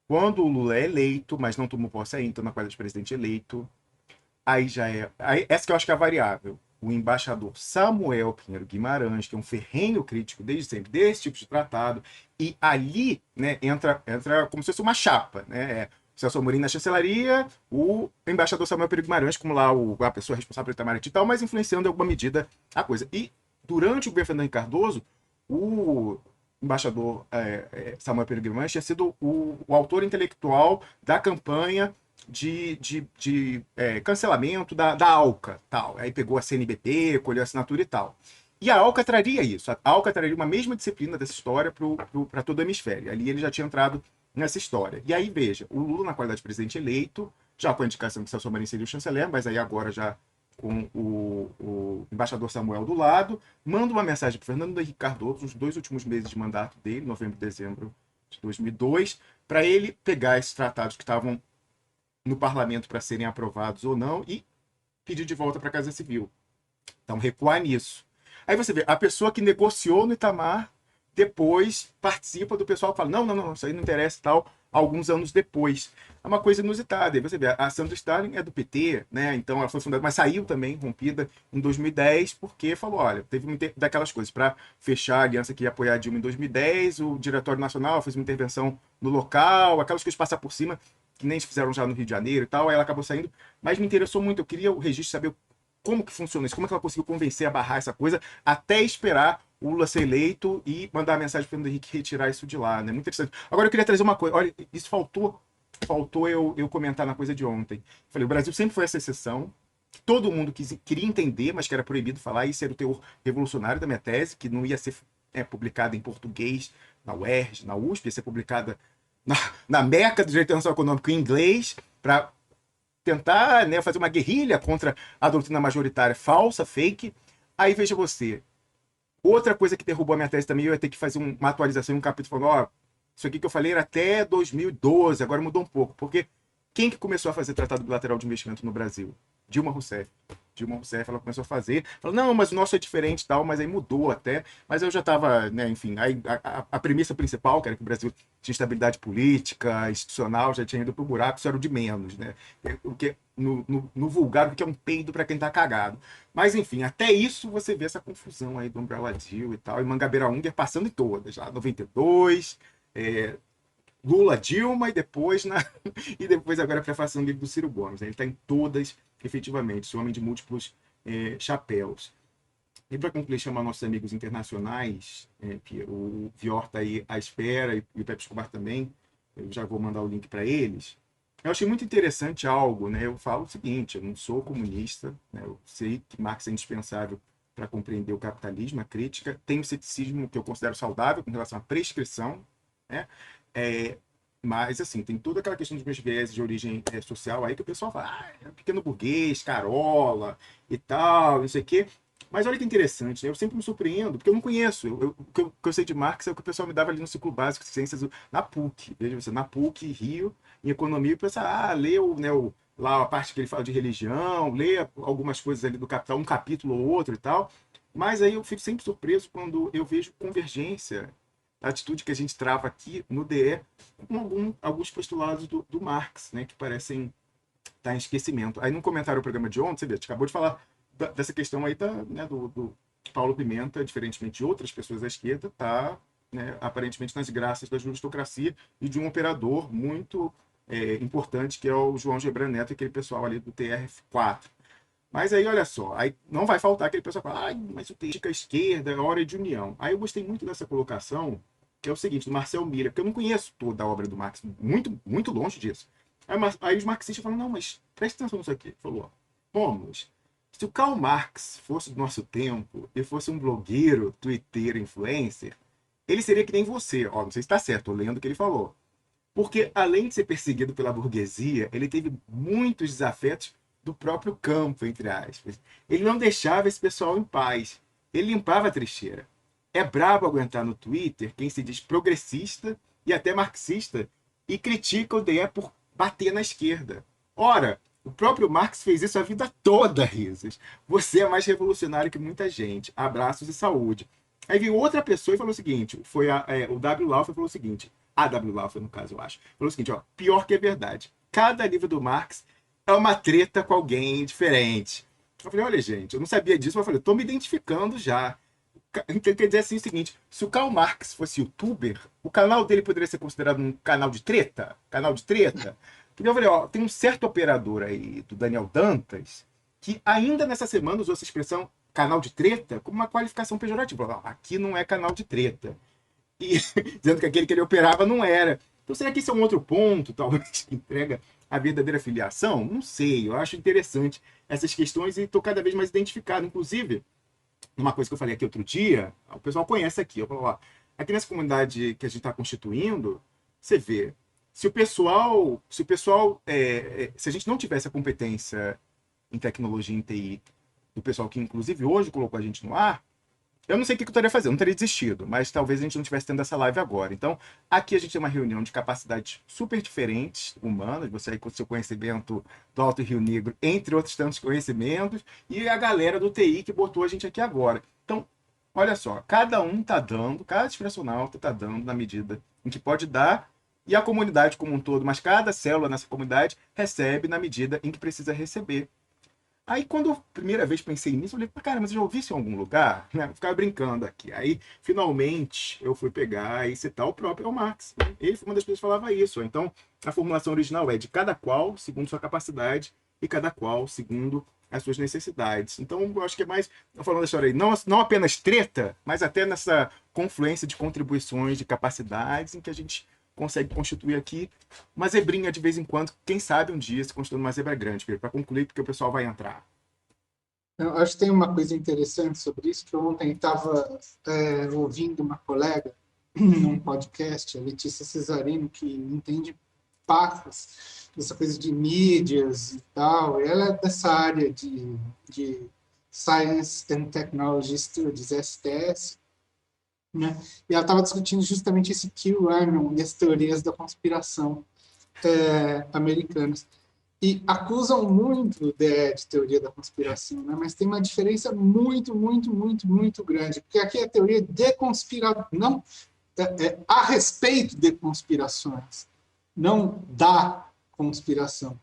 Quando o Lula é eleito, mas não tomou posse ainda, então na qualidade de presidente eleito, aí já é... essa que eu acho que é a variável. O embaixador Samuel Pinheiro Guimarães, que é um ferrenho crítico desde sempre desse tipo de tratado, e ali, né, entra como se fosse uma chapa, né? O Celso Amorim na chancelaria, o embaixador Samuel Pinheiro Guimarães como lá a pessoa responsável pelo Itamaraty e tal, mas influenciando em alguma medida a coisa. E durante o governo Fernando Henrique Cardoso, o embaixador Samuel Pinheiro Guimarães tinha sido o autor intelectual da campanha de cancelamento da ALCA, tal. Aí pegou a CNBP, colheu a assinatura e tal. E a ALCA traria isso. A ALCA traria uma mesma disciplina dessa história para todo o hemisfério. Ali ele já tinha entrado nessa história. E aí, veja, o Lula, na qualidade de presidente eleito, já com a indicação que Celso Amorim seria o chanceler, mas aí agora já com o embaixador Samuel do lado, manda uma mensagem para Fernando Henrique Cardoso, nos 2 últimos meses de mandato dele, novembro e dezembro de 2002, para ele pegar esses tratados que estavam no parlamento para serem aprovados ou não e pedir de volta para a Casa Civil. Então, recuar nisso. Aí você vê, a pessoa que negociou no Itamar depois participa do pessoal que fala, não, isso aí não interessa e tal, alguns anos depois. É uma coisa inusitada. Aí você vê, a Sandra Starling é do PT, né? Então ela foi fundada, mas saiu também, rompida, em 2010, porque falou, olha, teve uma daquelas coisas, para fechar a aliança que ia apoiar a Dilma em 2010, o Diretório Nacional fez uma intervenção no local, aquelas coisas passar por cima, que nem fizeram já no Rio de Janeiro e tal, aí ela acabou saindo, mas me interessou muito, eu queria o registro, saber como que funciona isso, como é que ela conseguiu convencer a barrar essa coisa, até esperar o Lula ser eleito e mandar a mensagem para o Fernando Henrique retirar isso de lá, né? Muito interessante. Agora eu queria trazer uma coisa, olha, isso faltou eu comentar na coisa de ontem. Falei, o Brasil sempre foi essa exceção, todo mundo queria entender, mas que era proibido falar, isso era o teor revolucionário da minha tese, que não ia ser publicada em português na UERJ, na USP, ia ser publicada na Meca do Direito Internacional Econômico em inglês, para tentar, né, fazer uma guerrilha contra a doutrina majoritária falsa, fake. Aí veja você, outra coisa que derrubou a minha tese também, eu ia ter que fazer uma atualização em um capítulo falando, ó, isso aqui que eu falei era até 2012, agora mudou um pouco. Porque quem que começou a fazer tratado bilateral de investimento no Brasil? Dilma Rousseff. Dilma Rousseff, ela começou a fazer, falou, não, mas o nosso é diferente e tal, mas aí mudou até, mas eu já estava, né, enfim, aí a premissa principal, que era que o Brasil tinha estabilidade política, institucional, já tinha ido pro buraco, isso era o de menos, né, o que no vulgar, o que é um peido para quem tá cagado. Mas enfim, até isso você vê essa confusão aí do Umbrella Deal e tal, e Mangabeira Unger passando em todas, lá 92, Lula, Dilma e depois agora a prefação dele do Ciro Gomes. Né? Ele está em todas, efetivamente, esse homem de múltiplos chapéus. E para concluir, chamar nossos amigos internacionais, Piero, o Vior está aí à espera, e o Pepe Escobar também, eu já vou mandar o link para eles. Eu achei muito interessante algo, né? Eu falo o seguinte, eu não sou comunista, né? Eu sei que Marx é indispensável para compreender o capitalismo, a crítica, tem o ceticismo que eu considero saudável com relação à prescrição, né? É, mas, assim, tem toda aquela questão dos meus viés de origem social aí que o pessoal fala, é pequeno burguês, carola e tal, não sei o quê. Mas olha que interessante, né? Eu sempre me surpreendo, porque eu não conheço. O que eu sei de Marx é o que o pessoal me dava ali no ciclo básico de ciências na PUC. Veja você, na PUC, Rio, em economia, o pessoal, leu, né, lá a parte que ele fala de religião, lê algumas coisas ali do Capital, um capítulo ou outro e tal. Mas aí eu fico sempre surpreso quando eu vejo convergência, a atitude que a gente trava aqui no DE, com alguns postulados do Marx, né, que parecem estar em esquecimento. Aí, no comentário do programa de ontem, você vê, a gente acabou de falar dessa questão aí né, do Paulo Pimenta, diferentemente de outras pessoas da esquerda, está, né, aparentemente nas graças da juristocracia e de um operador muito importante, que é o João Gebran Neto, aquele pessoal ali do TRF4. Mas aí, olha só, aí não vai faltar aquele pessoal que fala, mas o TI é esquerda, é hora de união. Aí eu gostei muito dessa colocação, que é o seguinte, do Marcel Miller, porque eu não conheço toda a obra do Marx, muito, muito longe disso. Aí os marxistas falam, não, mas presta atenção nisso aqui. Ele falou, vamos, se o Karl Marx fosse do nosso tempo e fosse um blogueiro, twitteiro, influencer, ele seria que nem você. Ó, não sei se está certo, tô lendo o que ele falou. Porque, além de ser perseguido pela burguesia, ele teve muitos desafetos do próprio campo, entre aspas. Ele não deixava esse pessoal em paz. Ele limpava a trecheira. É brabo aguentar no Twitter quem se diz progressista e até marxista e critica o DE por bater na esquerda. Ora, o próprio Marx fez isso a vida toda, Risos. Você é mais revolucionário que muita gente. Abraços e saúde. Aí veio outra pessoa e falou o seguinte, o W. Laufer falou o seguinte, a W. Laufer, no caso, eu acho, falou o seguinte, ó, pior que é verdade. Cada livro do Marx é uma treta com alguém diferente. Eu falei, olha, gente, eu não sabia disso, mas eu falei, tô me identificando já. Então, quer dizer assim o seguinte, se o Karl Marx fosse youtuber, o canal dele poderia ser considerado um canal de treta? Canal de treta? Porque eu falei, ó, tem um certo operador aí, do Daniel Dantas, que ainda nessa semana usou essa expressão canal de treta como uma qualificação pejorativa. Falou, aqui não é canal de treta. E dizendo que aquele que ele operava não era. Então, será que esse é um outro ponto, talvez, que entrega a verdadeira filiação? Não sei, eu acho interessante essas questões e estou cada vez mais identificado. Inclusive, uma coisa que eu falei aqui outro dia, o pessoal conhece aqui, eu falo, ó, aqui nessa comunidade que a gente está constituindo, você vê, se a gente não tivesse a competência em tecnologia em TI do pessoal que inclusive hoje colocou a gente no ar, eu não sei o que eu estaria fazendo, não teria desistido, mas talvez a gente não estivesse tendo essa live agora. Então, aqui a gente tem uma reunião de capacidades super diferentes, humanas, você aí com o seu conhecimento do Alto Rio Negro, entre outros tantos conhecimentos, e a galera do TI que botou a gente aqui agora. Então, olha só, cada um está dando, cada expressional está dando na medida em que pode dar, e a comunidade como um todo, mas cada célula nessa comunidade recebe na medida em que precisa receber. Aí, quando eu primeira vez pensei nisso, eu falei, cara, mas eu já ouvi isso em algum lugar? Né? Eu ficava brincando aqui. Aí, finalmente, eu fui pegar e citar o próprio Marx. Ele foi uma das pessoas que falava isso. Então, a formulação original é de cada qual segundo sua capacidade e cada qual segundo as suas necessidades. Então, eu acho que é mais, falando da história aí, não apenas treta, mas até nessa confluência de contribuições, de capacidades, em que a gente consegue constituir aqui uma zebrinha de vez em quando, quem sabe um dia se constituir uma zebra grande, para concluir, porque o pessoal vai entrar. Eu acho que tem uma coisa interessante sobre isso, que eu ontem estava ouvindo uma colega num podcast, a Letícia Cesarino, que entende pacas, dessa coisa de mídias e tal. Ela é dessa área de Science and Technology Studies, STS, né? E ela estava discutindo justamente esse QAnon e as teorias da conspiração americanas. E acusam muito o DE de teoria da conspiração, né? Mas tem uma diferença muito, muito, muito, muito grande, porque aqui é a teoria de conspiração, não a respeito de conspirações, não da conspiração.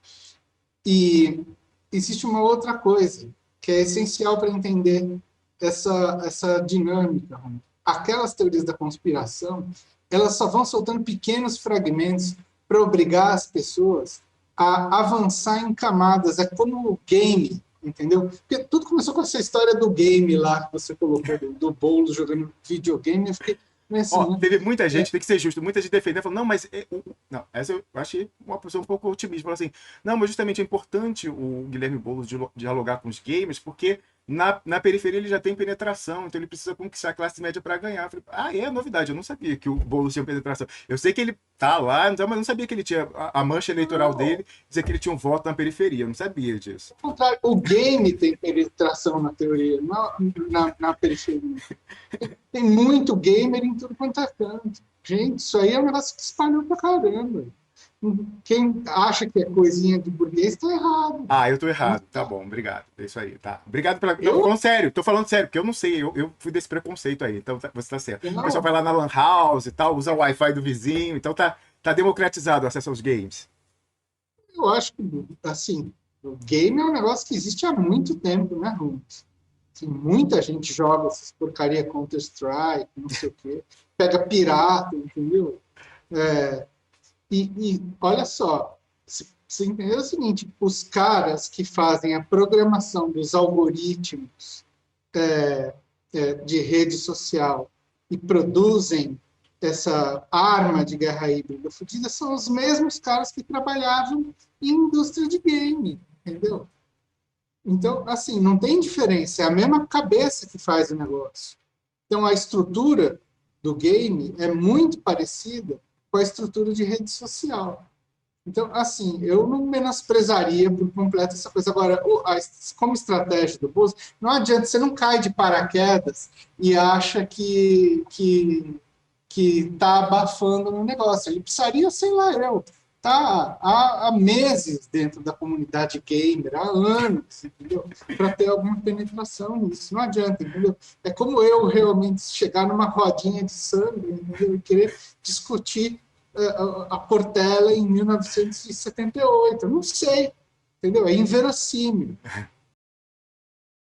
E existe uma outra coisa que é essencial para entender essa dinâmica. Aquelas teorias da conspiração, elas só vão soltando pequenos fragmentos para obrigar as pessoas a avançar em camadas. É como o game, entendeu? Porque tudo começou com essa história do game lá que você colocou, do Boulos jogando videogame. Eu fiquei assim, Teve muita gente, tem que ser justo, muita gente defendendo, falou, não, mas... Não, essa eu achei uma pessoa um pouco otimista, falou assim, não, mas justamente é importante o Guilherme Boulos dialogar com os gamers, porque na periferia ele já tem penetração, então ele precisa conquistar a classe média para ganhar. Eu falei, é novidade, eu não sabia que o Boulos tinha penetração. Eu sei que ele tá lá, mas não sabia que ele tinha a mancha eleitoral dele, dizer que ele tinha um voto na periferia, eu não sabia disso. ao contrário, o game tem penetração na teoria, na periferia. Tem muito gamer em tudo quanto é canto. Gente, isso aí é um negócio que espalhou pra caramba. Quem acha que é coisinha de burguês tá errado. Eu tô errado. Tá bom, obrigado. É isso aí, tá. Obrigado pela. Tô falando sério, porque eu não sei, eu fui desse preconceito aí, então você tá certo. O pessoal vai lá na Lan House e tal, usa o Wi-Fi do vizinho, então tá democratizado o acesso aos games. Eu acho que, assim, o game é um negócio que existe há muito tempo, né, Rubens? Assim, muita gente joga essas porcaria Counter-Strike, não sei o quê, pega pirata, entendeu? E olha só, você entendeu o seguinte, os caras que fazem a programação dos algoritmos de rede social e produzem essa arma de guerra híbrida fodida são os mesmos caras que trabalhavam em indústria de game, entendeu? Então, assim, não tem diferença, é a mesma cabeça que faz o negócio. Então, a estrutura do game é muito parecida com a estrutura de rede social. Então, assim, eu não menosprezaria por completo essa coisa. Agora, como estratégia do Bozo, não adianta, você não cai de paraquedas e acha que está abafando no negócio. Ele precisaria, sei lá, tá há meses dentro da comunidade gamer, há anos, entendeu? Para ter alguma penetração nisso. Não adianta, entendeu? É como eu realmente chegar numa rodinha de samba, entendeu? E querer discutir a Portela em 1978. Eu não sei, entendeu? É inverossímil.